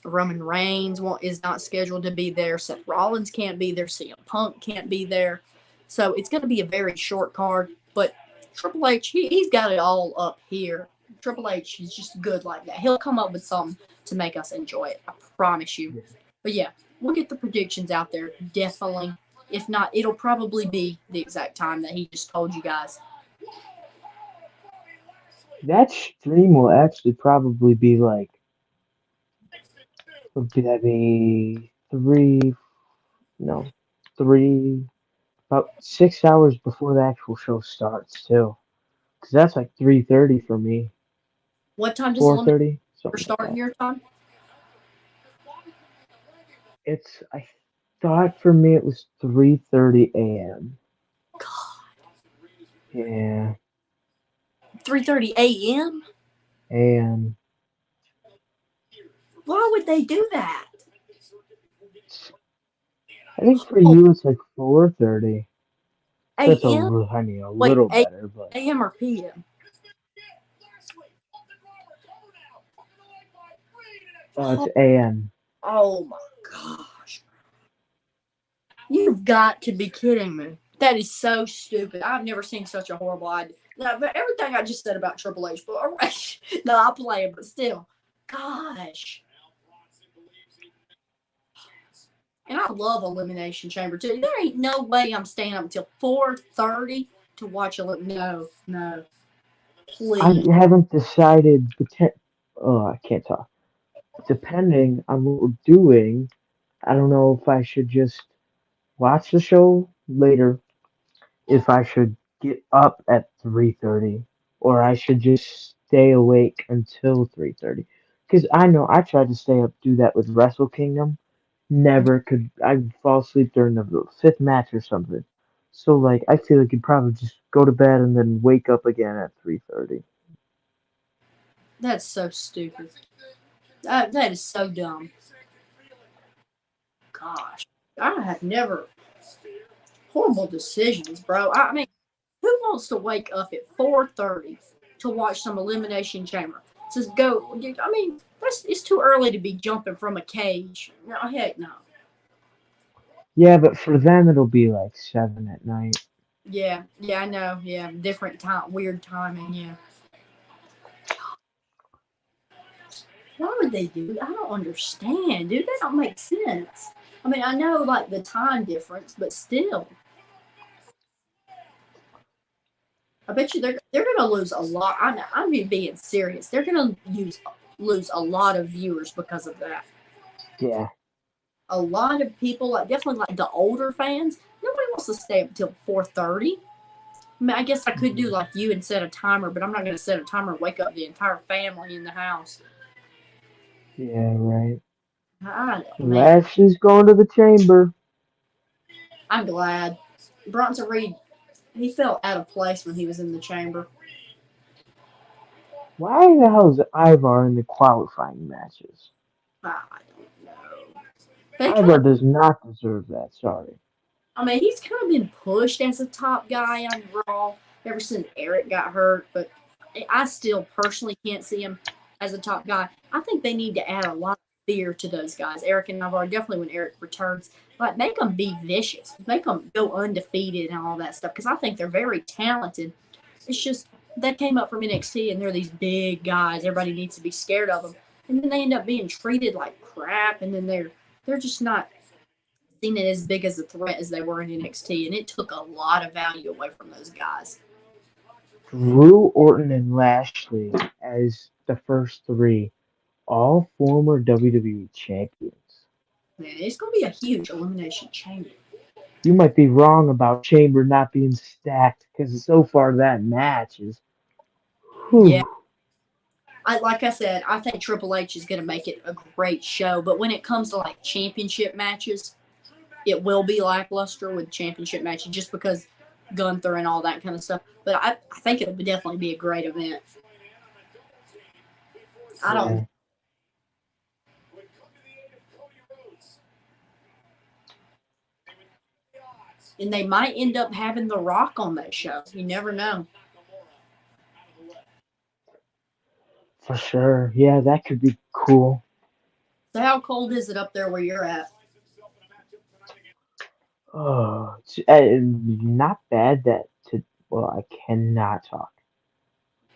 Speaker 1: Roman Reigns is not scheduled to be there. Seth Rollins can't be there. CM Punk can't be there. So it's going to be a very short card. But Triple H, he's got it all up here. Triple H is just good like that. He'll come up with something to make us enjoy it. I promise you. But yeah, we'll get the predictions out there. Definitely. If not, it'll probably be the exact time that he just told you guys.
Speaker 3: That stream will actually probably be like, would that be about 6 hours before the actual show starts too. Because that's like 3:30 for me.
Speaker 1: What time does
Speaker 3: 4:30,
Speaker 1: Elimination
Speaker 3: something like
Speaker 1: start in
Speaker 3: that.
Speaker 1: your time?
Speaker 3: I thought for me it was 3:30 a.m.
Speaker 1: God,
Speaker 3: Yeah,
Speaker 1: 3:30 a.m.?
Speaker 3: and
Speaker 1: Why would they do that?
Speaker 3: I think for you it's like 4:30. That's
Speaker 1: A.m.?
Speaker 3: a
Speaker 1: Wait,
Speaker 3: little better, but
Speaker 1: a.m. or p.m.?
Speaker 3: it's a.m.
Speaker 1: Oh my gosh. You've got to be kidding me. That is so stupid. I've never seen such a horrible idea. No, but everything I just said about Triple H, but no, I play it, but still. Gosh. And I love Elimination Chamber too. There ain't no way I'm staying up until 4:30 to watch No.
Speaker 3: I
Speaker 1: Please.
Speaker 3: haven't decided. Oh, I can't talk. Depending on what we're doing, I don't know if I should just watch the show later, if I should get up at 3:30, or I should just stay awake until 3:30. Because I know I tried to stay up, do that with Wrestle Kingdom. Never could. I'd fall asleep during the fifth match or something. So like, I feel like you'd probably just go to bed and then wake up again at 3:30.
Speaker 1: That's so stupid. That is so dumb. Gosh. I have never. Horrible decisions, bro. I mean, who wants to wake up at 4:30 to watch some Elimination Chamber? Just go. I mean, it's too early to be jumping from a cage. No, heck no.
Speaker 3: Yeah, but for them it'll be like 7 at night.
Speaker 1: Yeah, I know. Yeah, different time, weird timing. Yeah. Why would they do that? I don't understand, dude. That don't make sense. I mean, I know like the time difference, but still. I bet you they're gonna lose a lot. I'm being serious. They're gonna lose a lot of viewers because of that.
Speaker 3: Yeah.
Speaker 1: A lot of people, like definitely like the older fans, nobody wants to stay up until 4:30. I mean, I guess I could do like you and set a timer, but I'm not gonna set a timer and wake up the entire family in the house.
Speaker 3: Yeah, right.
Speaker 1: Man,
Speaker 3: Lashley's going to the chamber.
Speaker 1: I'm glad. Bronson Reed, he felt out of place when he was in the chamber.
Speaker 3: Why the hell is Ivar in the qualifying matches?
Speaker 1: I don't know. They
Speaker 3: Ivar does not deserve that. Sorry.
Speaker 1: I mean, he's kind of been pushed as a top guy on Raw ever since Eric got hurt, but I still personally can't see him as a top guy. I think they need to add a lot of fear to those guys. Eric and Navarre, definitely when Eric returns, like make them be vicious, make them go undefeated and all that stuff, because I think they're very talented. It's just they came up from NXT and they're these big guys. Everybody needs to be scared of them, and then they end up being treated like crap, and then they're just not seen it as big as a threat as they were in NXT, and it took a lot of value away from those guys.
Speaker 3: Drew, Orton, and Lashley as the first three, all former WWE champions.
Speaker 1: Man, it's going to be a huge Elimination Chamber.
Speaker 3: You might be wrong about Chamber not being stacked, because so far that match is. Whew.
Speaker 1: Yeah. Like I said, I think Triple H is going to make it a great show, but when it comes to like championship matches, it will be lackluster with championship matches just because Gunther and all that kind of stuff. But I think it'll definitely be a great event. I don't.
Speaker 3: Yeah.
Speaker 1: And they might end up having The Rock on that show. You never know.
Speaker 3: For sure. Yeah, that could be cool.
Speaker 1: So how cold is it up there where you're at?
Speaker 3: Oh, it's not bad well, I cannot talk.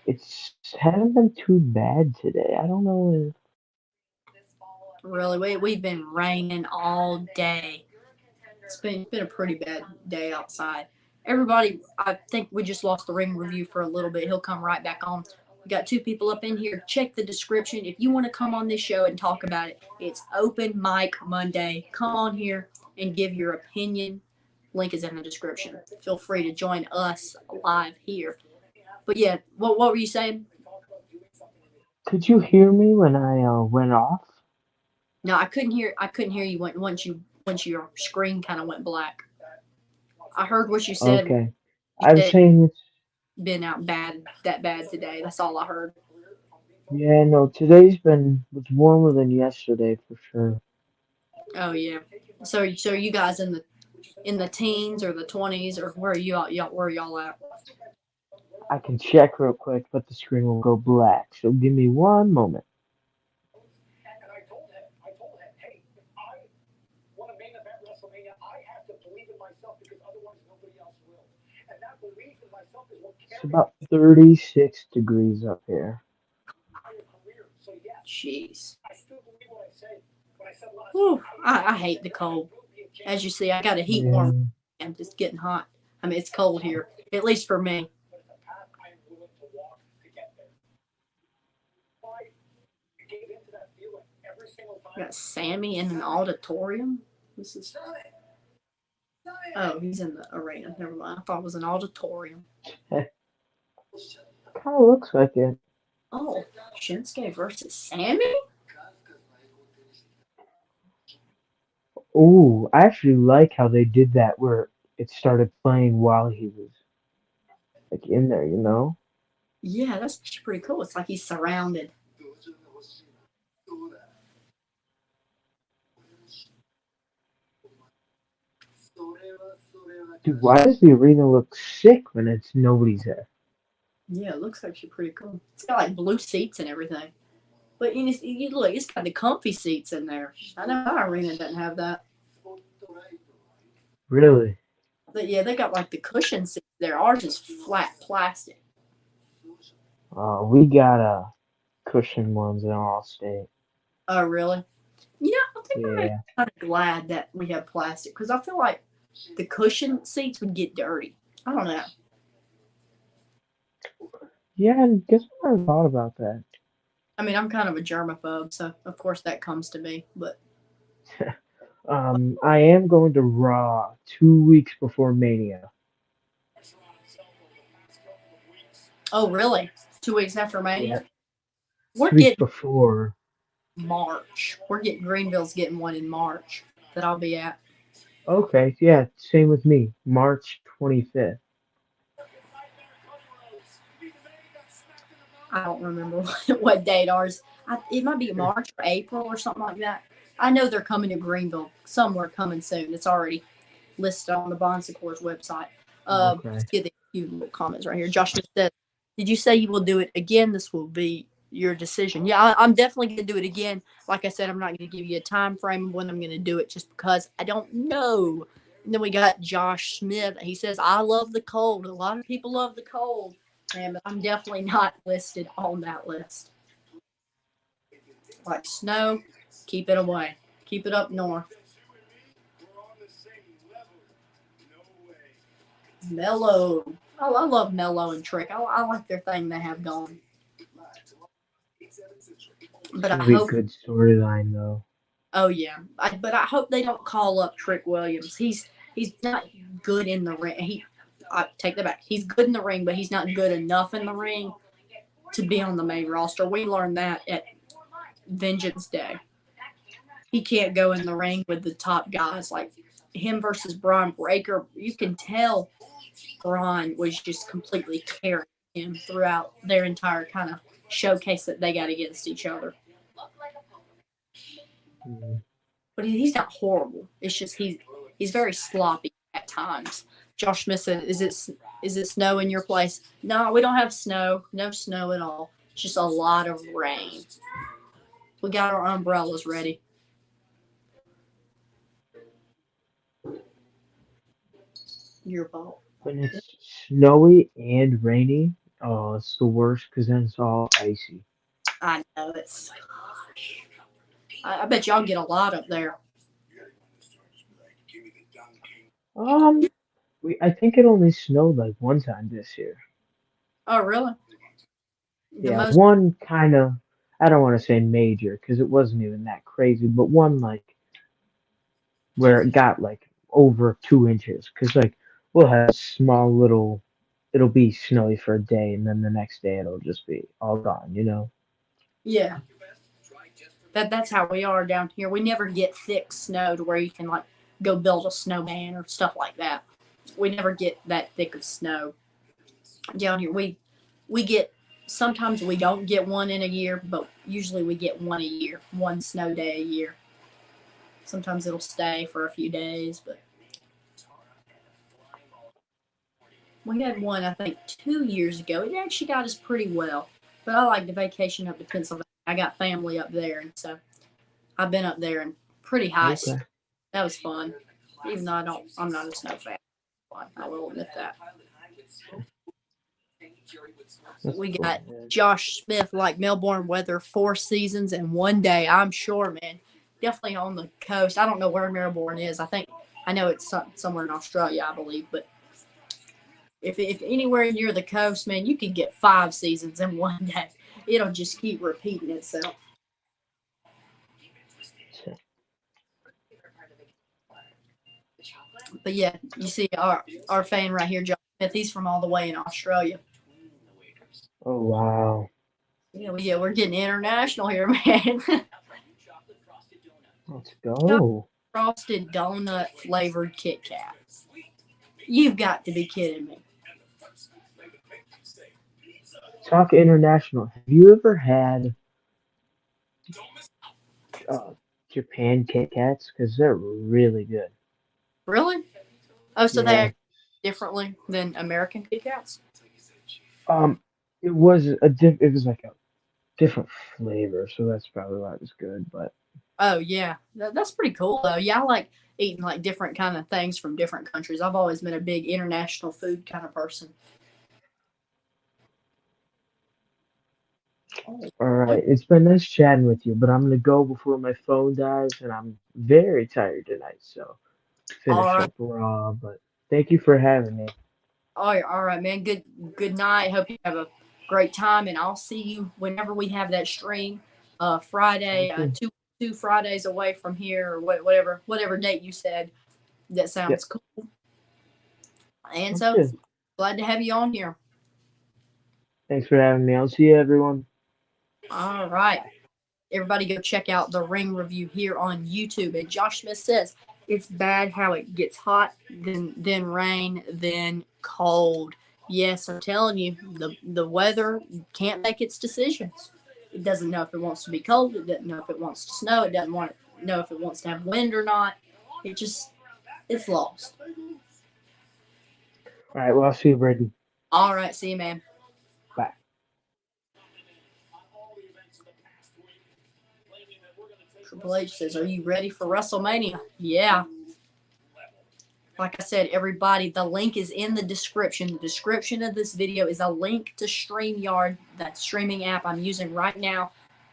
Speaker 3: It's hasn't been too bad today. I don't know if
Speaker 1: Really, we've been raining all day. It's been a pretty bad day outside. Everybody, I think we just lost the ring review for a little bit. He'll come right back on. We got 2 people up in here. Check the description if you want to come on this show and talk about it. It's Open Mic Monday. Come on here and give your opinion. Link is in the description. Feel free to join us live here. But yeah, what were you saying?
Speaker 3: could you hear me when I went off?
Speaker 1: No, I couldn't hear. I couldn't hear you once your screen kind of went black. I heard what you said.
Speaker 3: Okay.
Speaker 1: You
Speaker 3: I was
Speaker 1: said
Speaker 3: saying
Speaker 1: it's been out that bad today. That's all I heard.
Speaker 3: yeah, no, today's been was warmer than yesterday for sure.
Speaker 1: Oh yeah. So are you guys in the teens or the 20s or where are where are y'all at?
Speaker 3: I can check real quick, but the screen will go black. So give me one moment.
Speaker 2: And I told him, hey, if I want to main event WrestleMania, I have to believe in myself because otherwise nobody else will. And that belief in myself is what
Speaker 3: It's
Speaker 2: carries
Speaker 3: about 36 degrees up here.
Speaker 2: my entire career. So yes,
Speaker 1: Jeez.
Speaker 2: I still believe what I said. When I said last
Speaker 1: Whew,
Speaker 2: time,
Speaker 1: I hate the cold. As you see, I got a heat
Speaker 3: Yeah.
Speaker 1: warmer. I'm just getting hot. I mean, it's cold here, at least for me.
Speaker 2: but it's a path I am willing to walk to get there. I gave into that feeling every single
Speaker 1: I
Speaker 2: time.
Speaker 1: got Sammy in an auditorium. This is. Oh, he's in the arena. Never mind. I thought it was an auditorium.
Speaker 3: Kind of looks like it.
Speaker 1: Oh, Shinsuke versus Sammy?
Speaker 3: Ooh, I actually like how they did that where it started playing while he was like in there, you know?
Speaker 1: Yeah, that's pretty cool. It's like he's surrounded.
Speaker 3: Dude, why does the arena look sick when it's nobody's there?
Speaker 1: Yeah, it looks actually pretty cool. It's got like blue seats and everything. But you look, it's got the comfy seats in there. I know our arena doesn't have that.
Speaker 3: Really?
Speaker 1: But yeah, they got like the cushion seats there. Ours is flat plastic.
Speaker 3: We got cushion ones in Allstate.
Speaker 1: Oh, really? You know, I think I'm
Speaker 3: Yeah.
Speaker 1: kind of glad that we have plastic because I feel like the cushion seats would get dirty. I don't know.
Speaker 3: Yeah, and guess what I thought about that?
Speaker 1: I mean, I'm kind of a germaphobe, so of course that comes to me. But
Speaker 3: I am going to Raw 2 weeks before Mania.
Speaker 1: oh, really? 2 weeks after
Speaker 3: Yeah,
Speaker 1: Mania? We're
Speaker 3: 2 weeks
Speaker 1: getting
Speaker 3: before.
Speaker 1: March. We're getting Greenville's getting one in March that I'll be at.
Speaker 3: Okay, yeah, same with me. March 25th.
Speaker 1: I don't remember what date ours. It might be March or April or something like that. I know they're coming to Greenville. Somewhere coming soon. It's already listed on the Bon Secours website.
Speaker 3: Okay.
Speaker 1: Let's get a few little comments right here. Joshua said, "Did you say you will do it again? This will be your decision." Yeah, I'm definitely going to do it again. Like I said, I'm not going to give you a time frame of when I'm going to do it just because I don't know. And then we got Josh Smith. He says, "I love the cold. A lot of people love the cold. Man, but I'm definitely not listed on that list. Like snow, keep it away. Keep it up north. Mellow. Oh, I love Mellow and Trick. I like their thing they have going. But I
Speaker 3: Should be a
Speaker 1: hope.
Speaker 3: good storyline though.
Speaker 1: Oh yeah. But I hope they don't call up Trick Williams. He's not good in the ring. I take that back. He's good in the ring, but he's not good enough in the ring to be on the main roster. We learned that at Vengeance Day. He can't go in the ring with the top guys like him versus Brian Breaker. You can tell Braun was just completely carrying him throughout their entire kind of showcase that they got against each other. But he's not horrible. It's just he's very sloppy at times. Josh Smith said, is it snow in your place? No, we don't have snow. No snow at all. It's just a lot of rain. We got our umbrellas ready. Your fault.
Speaker 3: When it's snowy and rainy, oh, it's the worst because then it's all icy.
Speaker 1: I know it's. I bet y'all get a lot up there.
Speaker 3: Um, I think it only snowed like one time this year.
Speaker 1: Oh, really? The
Speaker 3: Yeah,
Speaker 1: most.
Speaker 3: one kind of. I don't want to say major because it wasn't even that crazy, but one like where it got like over 2 inches. Because like we'll have a small little. It'll be snowy for a day, and then the next day it'll just be all gone. You know.
Speaker 1: Yeah, that's how we are down here. We never get thick snow to where you can like go build a snowman or stuff like that. We never get that thick of snow down here. We get sometimes we don't get one in a year, but usually we get one a year, one snow day a year. Sometimes it'll stay for a few days, but we had one I think 2 years ago. It actually got us pretty well. But I like the vacation up to Pennsylvania. I got family up there, and so I've been up there and pretty high.
Speaker 3: Okay.
Speaker 1: That was fun. Even though I'm not a snow fan. I will admit that.
Speaker 3: That's
Speaker 1: We
Speaker 3: cool,
Speaker 1: got
Speaker 3: man.
Speaker 1: Josh Smith like Melbourne weather 4 seasons in one day. I'm sure, man. Definitely on the coast. I don't know where Melbourne is. I know it's somewhere in Australia, I believe. But if anywhere near the coast, man, you can get 5 seasons in one day. It'll just keep repeating itself. But yeah, you see our fan right here, Josh Smith. He's from all the way in Australia.
Speaker 3: Oh wow.
Speaker 1: Yeah, we're getting international here, man.
Speaker 3: Let's go.
Speaker 1: Frosted donut flavored Kit Kat. You've got to be kidding me.
Speaker 3: Talk international. Have you ever had uh, Japan Kit Kats? Because they're really good.
Speaker 1: Really? Oh, so they
Speaker 3: Yeah.
Speaker 1: act differently than American Kit Kats?
Speaker 3: Um, it was a it was like a different flavor, so that's probably why it was good. But
Speaker 1: Oh, yeah. That's pretty cool, though. Yeah, I like eating like different kind of things from different countries. I've always been a big international food kind of person.
Speaker 3: all right, it's been nice chatting with you, but I'm gonna go before my phone dies, and I'm very tired tonight. So
Speaker 1: All
Speaker 3: finish
Speaker 1: right.
Speaker 3: up raw. But thank you for having me.
Speaker 1: All right, man. Good night. Hope you have a great time, and I'll see you whenever we have that stream. Friday,
Speaker 3: Sounds good.
Speaker 1: two Fridays away from here, or whatever date you said. That
Speaker 3: Yep,
Speaker 1: sounds cool. And
Speaker 3: sounds
Speaker 1: so
Speaker 3: good.
Speaker 1: glad to have you on here.
Speaker 3: Thanks for having me. I'll see you, everyone.
Speaker 1: All right. Everybody go check out the ring review here on YouTube. And Josh Smith says it's bad how it gets hot, then rain, then cold. Yes, I'm telling you, the weather can't make its decisions. It doesn't know if it wants to be cold. It doesn't know if it wants to snow. It doesn't want to know if it wants to have wind or not. It's lost.
Speaker 3: All right, well, I'll see you, Brady.
Speaker 1: All right, see you, man.
Speaker 3: Bye.
Speaker 1: Triple H says, "Are you ready for WrestleMania?" Yeah. Like I said, everybody, the link is in the description. The description of this video is a link to StreamYard, that streaming app I'm using right now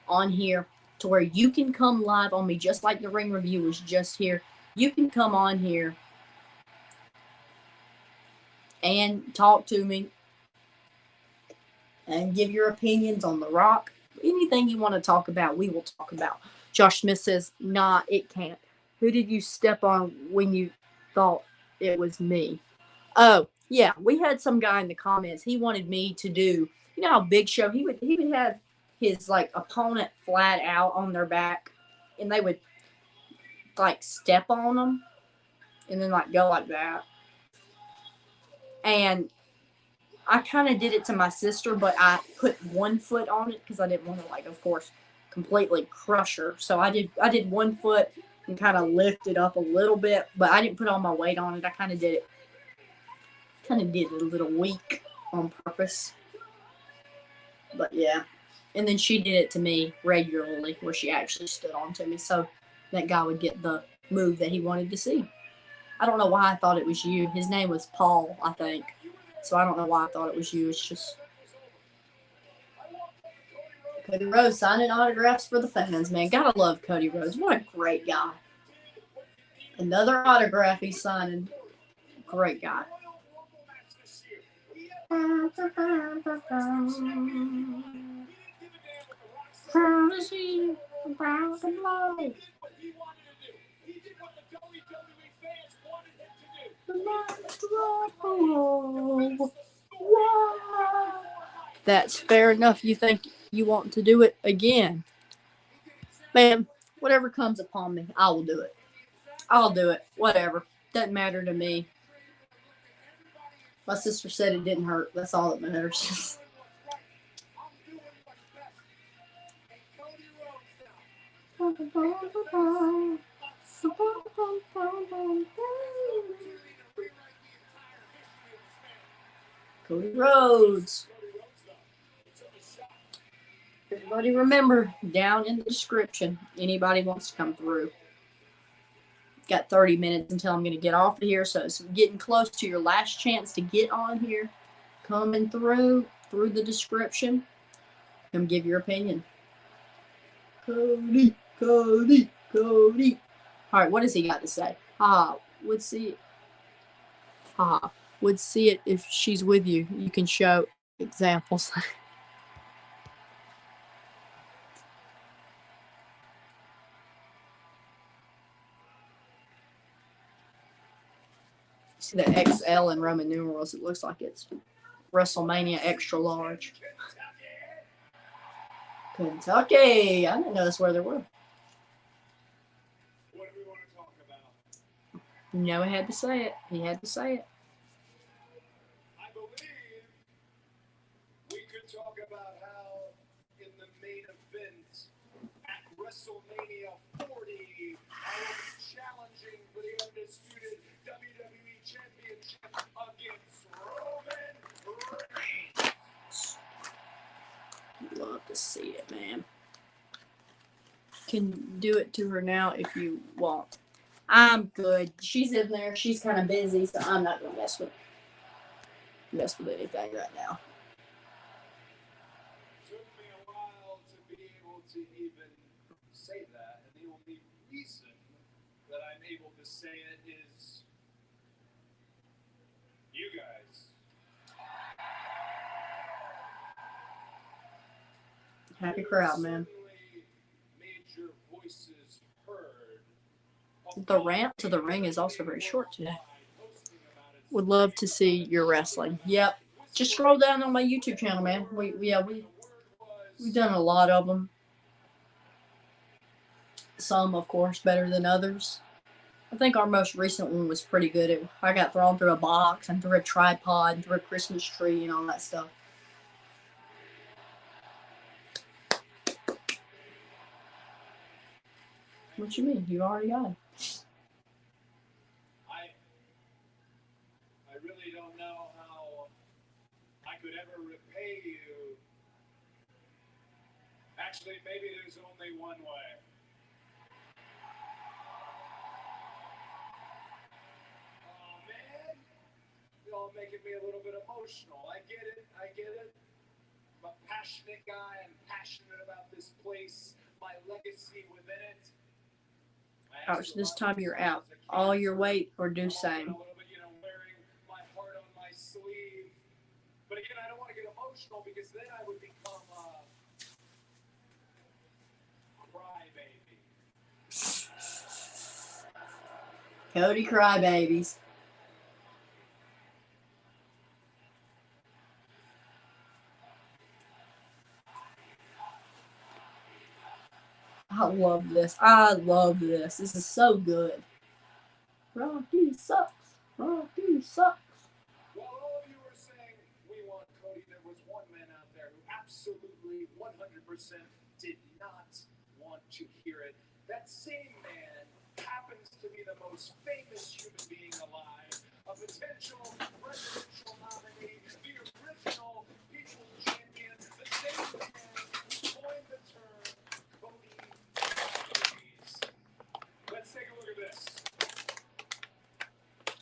Speaker 1: on here, to where you can come live on me, just like the ring review was just here. You can come on here and talk to me and give your opinions on The Rock. Anything you want to talk about, we will talk about. Josh Smith says, nah, it can't. Who did you step on when you thought it was me? Oh, yeah, we had some guy in the comments. He wanted me to do, you know how Big Show, he would have his like opponent flat out on their back, and they would like step on them and then like go like that. And I kind of did it to my sister, but I put one foot on it because I didn't want to, like, of course, completely crush her. So I did 1 foot and kind of lift it up a little bit, but I didn't put all my weight on it. I kind of did it a little weak on purpose. But yeah. And then she did it to me regularly where she actually stood on to me so that guy would get the move that he wanted to see. I don't know why I thought it was you. His name was Paul, I think. So I don't know why I thought it was you. It's just Cody Rhodes signing autographs for the fans, man. Gotta love Cody Rhodes. What a great guy. Another autograph he's signing. Great guy. That's fair enough. You think you want to do it again? Man, whatever comes upon me, I will do it. I'll do it. Whatever. Doesn't matter to me. My sister said it didn't hurt. That's all that matters. Cody Rhodes. Everybody remember, down in the description, anybody wants to come through. Got 30 minutes until I'm going to get off of here, so it's getting close to your last chance to get on here. Coming through the description. Come give your opinion. Cody. All right, what does he got to say? Would see it if she's with you. You can show examples. See the XL in Roman numerals. It looks like it's WrestleMania extra large. Kentucky. I didn't know that's where they were.
Speaker 2: What do we want to talk about?
Speaker 1: No, he had to say it. He had to say it.
Speaker 2: I believe we could talk about how in the main event at WrestleMania 40, I will be challenging for the undisputed WWE Championship against Roman Reigns.
Speaker 1: Love to see it, man. Can do it to her now if you want. I'm good. She's in there. She's kind of busy, so I'm not gonna mess with anything right now.
Speaker 2: It took me a while to be able to even say that, and the only reason that I'm able to say it is you guys.
Speaker 1: Happy crowd, man.
Speaker 2: Made your voices heard.
Speaker 1: The ramp to the ring is also very short today. Would love to see your wrestling. Yep. Just scroll down on my YouTube channel, man. We've done a lot of them. Some, of course, better than others. I think our most recent one was pretty good. I got thrown through a box and through a tripod and through a Christmas tree and all that stuff. What you mean? You already got it.
Speaker 2: I really don't know how I could ever repay you. Actually, maybe there's only one way. Oh man, y'all making me a little bit emotional. I get it. I'm a passionate guy. I'm passionate about this place, my legacy within it.
Speaker 1: Ouch, this time you're out. All your weight or do same.
Speaker 2: Wearing my heart on my sleeve. But again, I don't want to get emotional because then I would become a crybaby.
Speaker 1: Cody Crybabies. I love this. This is so good. Rocky sucks.
Speaker 2: Well, absolutely 100% did not want to hear it. That same man happens to be the most famous human being alive, a potential presidential nominee, the original people's champion, the same man who coined the term Cody Babies. Let's take a look at this.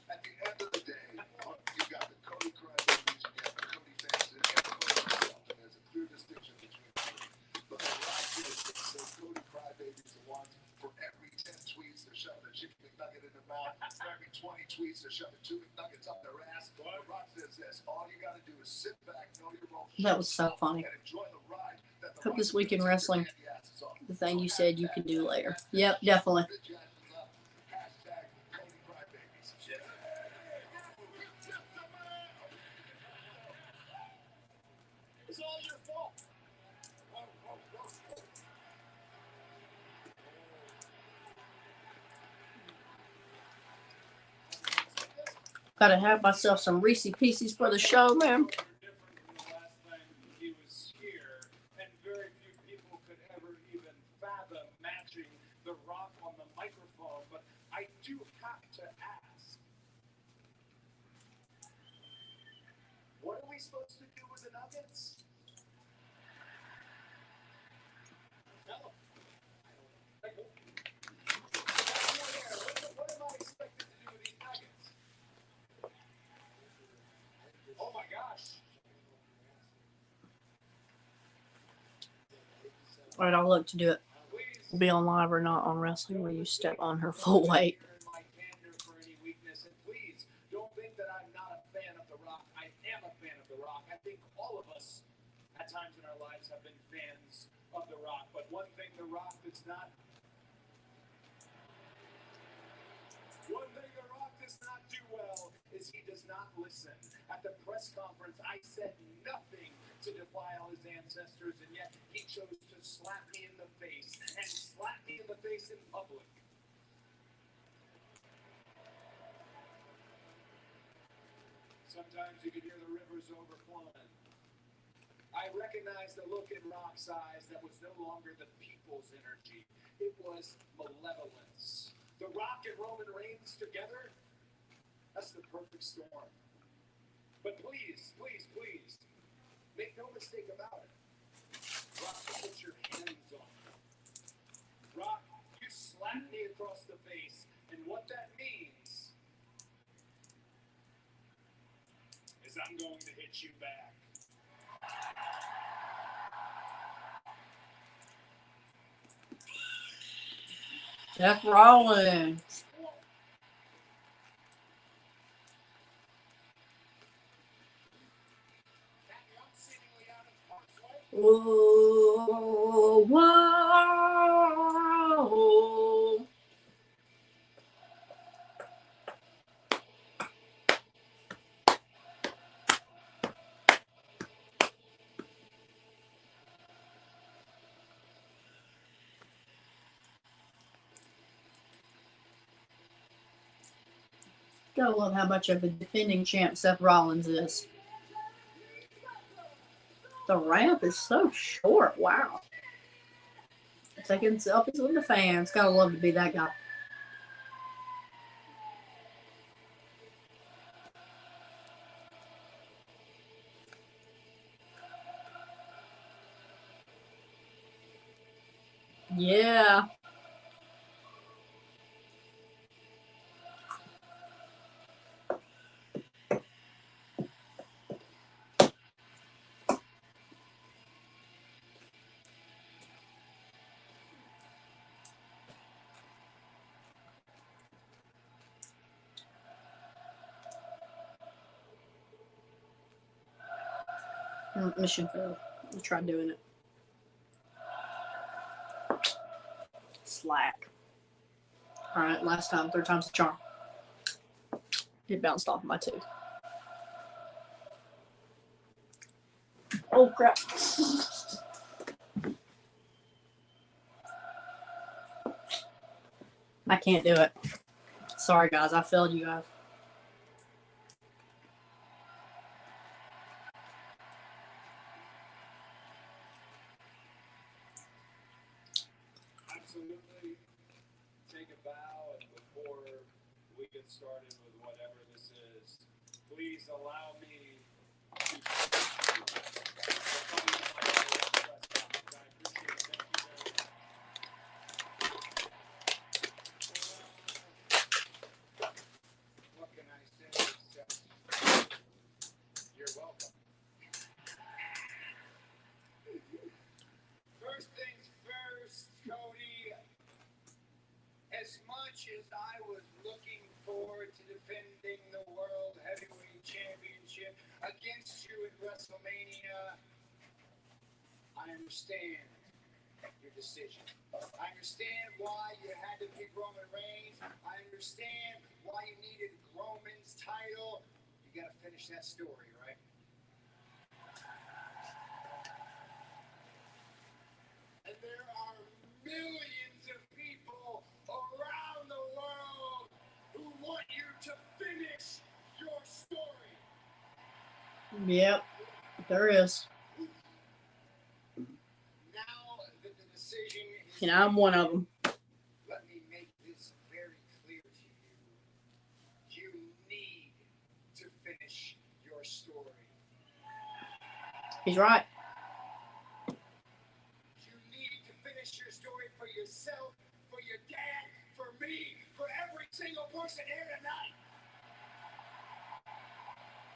Speaker 2: At the end of the day, you got the Cody Crybabies, you got the Cody fans, and everybody himself, and there's a clear distinction between the two. But the Rock did say Cody Crybabies once. For every 10 tweets, they're shoving a chicken McNugget in their mouth. For every 20 tweets, they're shoving 2 McNuggets up their ass. The Rock says this: all you got to do is sit back, know your role,
Speaker 1: That was so funny.
Speaker 2: and enjoy the ride.
Speaker 1: Hope this week in wrestling, the thing you said you could do later. Yep, definitely.
Speaker 2: It's all your fault.
Speaker 1: Gotta have myself some Reese Pieces for the show, man.
Speaker 2: He was here, and very few people could ever even fathom matching The Rock on the microphone. But I do have to ask, what are we supposed to do with the Nuggets? No. What am I expected to do with these Nuggets? Oh my gosh.
Speaker 1: All right, I'll look to do it. Be on live or not on wrestling where you step on her full weight.
Speaker 2: Please don't think that I'm not a fan of The Rock. I am a fan of The Rock. I think all of us at times in our lives have been fans of The Rock. But one thing The Rock does not do well is he does not listen. At the press conference, I said nothing to defile his ancestors, and yet he chose to slap me in the face, and slap me in the face in public. Sometimes you can hear the rivers overflowing. I recognized the look in Rock's eyes that was no longer the people's energy. It was malevolence. The Rock and Roman Reigns together? That's the perfect storm. But please, please, please, make no mistake about it. Rock, put your hands on me. Rock, you slapped me across the face, and what that means is I'm going to hit you back.
Speaker 1: Seth Rollins. Whoa, whoa. Gotta love how much of a defending champ Seth Rollins is. The ramp is so short. Wow. Taking selfies with the fans. Gotta love to be that guy. Yeah. Mission failed. We tried doing it. Slack. Alright, last time. Third time's the charm. It bounced off my tooth. Oh, crap. I can't do it. Sorry, guys. I failed you guys.
Speaker 4: absolutely take a bow, and before we get started with whatever this is, please allow me to thank you for coming to my press conference. I appreciate it. Thank you very much. What can I say except you're welcome. First things first, Cody. As much as I was looking forward to defending the World Heavyweight Championship against you at WrestleMania, I understand your decision. I understand why you had to pick Roman Reigns. I understand why you needed Roman's title. You got to finish that story, right? And there are millions of people around the world who want you to finish your story.
Speaker 1: Yep, there is.
Speaker 4: Now that the decision is
Speaker 1: And I'm one of them.
Speaker 4: let me make this very clear to you. You need to finish your story.
Speaker 1: He's right.
Speaker 4: You need to finish your story for yourself, for your dad, for me, for every single person here tonight.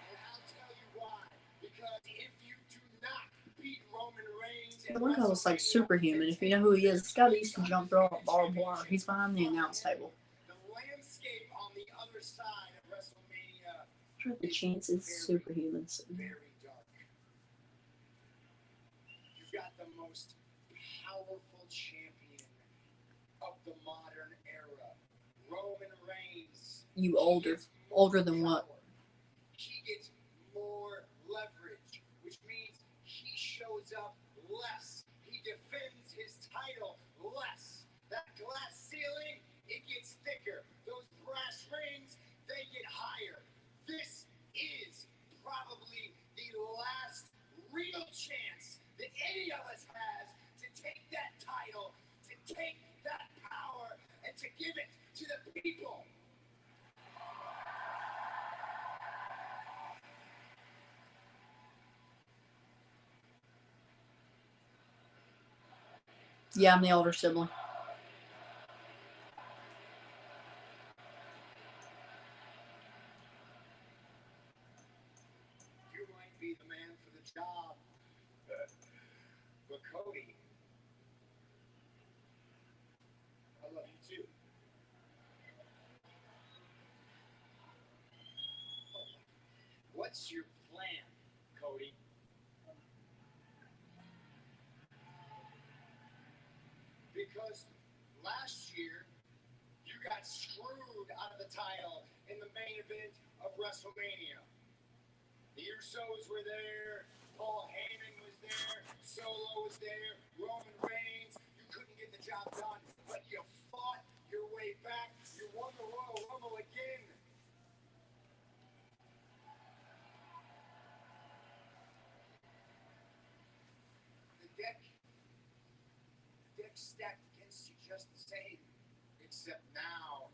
Speaker 4: And I'll tell you why. Because if you do not beat Roman Reigns,
Speaker 1: The one guy looks like Superhuman. If you know who he is, this guy that used to jump through a barbed wire. He's behind the announce table.
Speaker 4: the landscape on the other side of WrestleMania
Speaker 1: What are the chances Superhumans?
Speaker 4: very dark. You've got the most powerful champion of the modern era, Roman Reigns.
Speaker 1: You older. Older than what?
Speaker 4: He gets more leverage, which means he shows up less. He defends his title less. That glass ceiling, it gets thicker. Those brass rings, they get higher. This is probably the last real chance that any of us has to take that title, to take that power, and to give it to the people.
Speaker 1: Yeah, I'm the older sibling.
Speaker 4: You might be the man for the job, but Cody, I love you too. What's your plan, Cody? Because last year, you got screwed out of the title in the main event of WrestleMania. The Usos were there, Paul Heyman was there, Solo was there, Roman Reigns. You couldn't get the job done, but you fought your way back. You won the Royal Rumble again. The deck stacked against you just the same, except now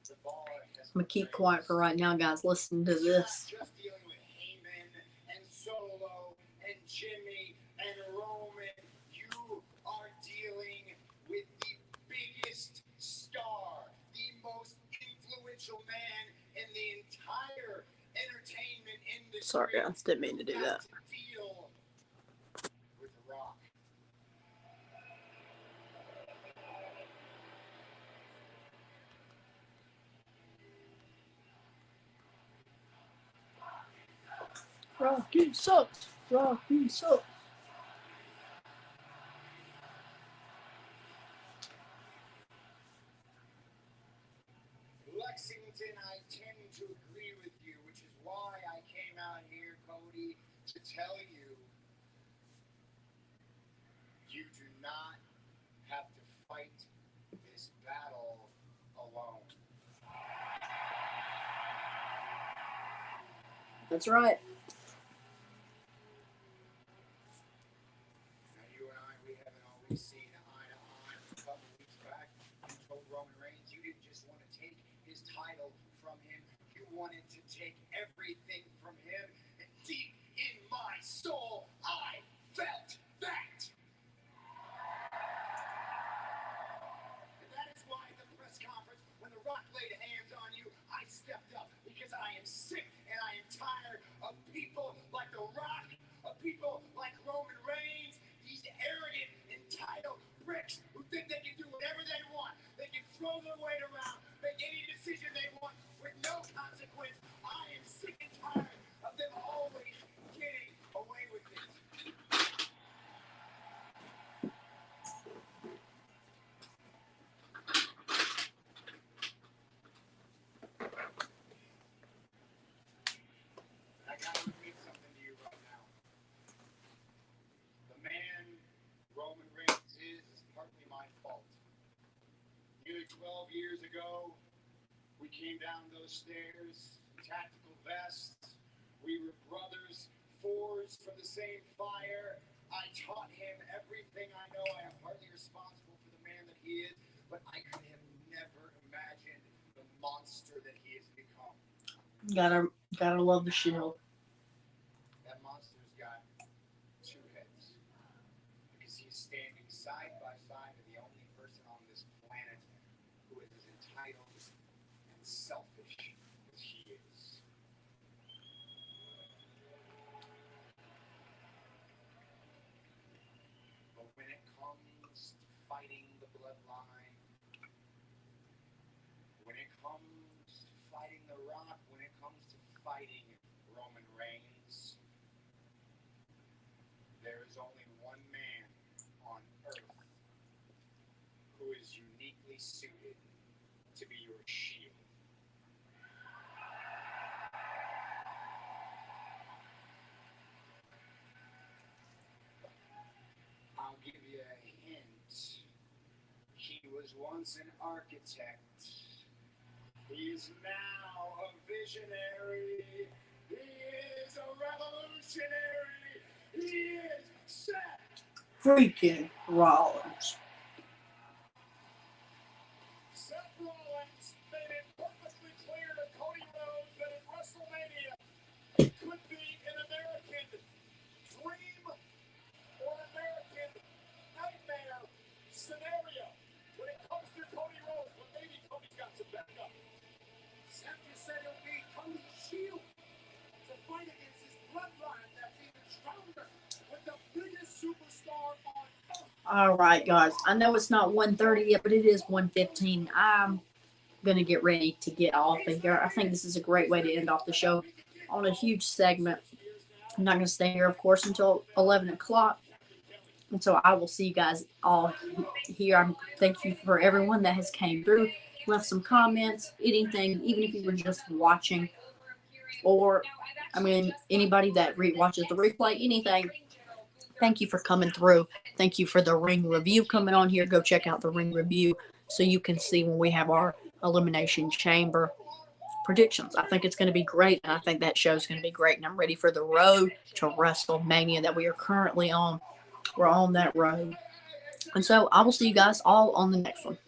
Speaker 4: the bar has.
Speaker 1: I'm gonna keep quiet for right now, guys. Listen to this.
Speaker 4: Just dealing with Heyman and Solo and Jimmy and Roman. You are dealing with the biggest star, the most influential man in the entire entertainment industry.
Speaker 1: Sorry, guys. Didn't mean to do that.
Speaker 4: To deal with The Rock.
Speaker 1: Rocky sucks. Rocky sucks.
Speaker 4: Lexington, I tend to agree with you, which is why I came out here, Cody, to tell you you do not have to fight this battle alone.
Speaker 1: That's right.
Speaker 4: Now, you and I, we haven't always seen eye to eye, but his title from him. You wanted to take everything from him. And deep in my soul, I felt that. And that is why at the press conference, when The Rock laid hands on you, I stepped up because I am sick and I am tired of people like The Rock, of people like Roman Reigns, these arrogant, entitled pricks who think they can do whatever they want. They can throw their weight around, make any decision they want with no consequence. I am sick and tired of them always getting away with it. I gotta admit something to you right now. The man Roman Reigns is partly my fault. Nearly 12 years ago, we came down those stairs, tactical vests. We were brothers, forged from the same fire. I taught him everything I know. I am partly responsible for the man that he is, but I could have never imagined the monster that he has become.
Speaker 1: Gotta love the Shield.
Speaker 4: That monster's got two heads because he's standing side by side with the only person on this planet who is as entitled and selfish as he is. But when it comes to fighting the bloodline, when it comes to fighting The Rock, when it comes to fighting Roman Reigns, there is only one man on earth who is uniquely suited to be your shield. I'll give you a hint. He was once an architect. He is now a visionary. He is a revolutionary. He is Seth.
Speaker 1: Freaking Rollins.
Speaker 4: Seth Rollins made it perfectly clear to Cody Rhodes that at WrestleMania it could be an American dream or American nightmare scenario when it comes to Cody Rhodes. But maybe Cody's got some backup. Seth just said it'll be Cody's shield to fight against his bloodline that's even stronger with the biggest superstar on earth.
Speaker 1: All right, guys. I know it's not 1:30 yet, but it is 1:15. I'm gonna get ready to get off of here. I think this is a great way to end off the show on a huge segment. I'm not gonna stay here, of course, until 11 o'clock. And so I will see you guys all here. Thank you for everyone that has came through, left some comments, anything, even if you were just watching, or anybody that watches the replay, anything. Thank you for coming through. Thank you for the ring review coming on here. Go check out the ring review so you can see when we have our Elimination Chamber predictions. I think it's going to be great, and I think that show's going to be great, and I'm ready for the road to WrestleMania that we are currently on. We're on that road. And so I will see you guys all on the next one.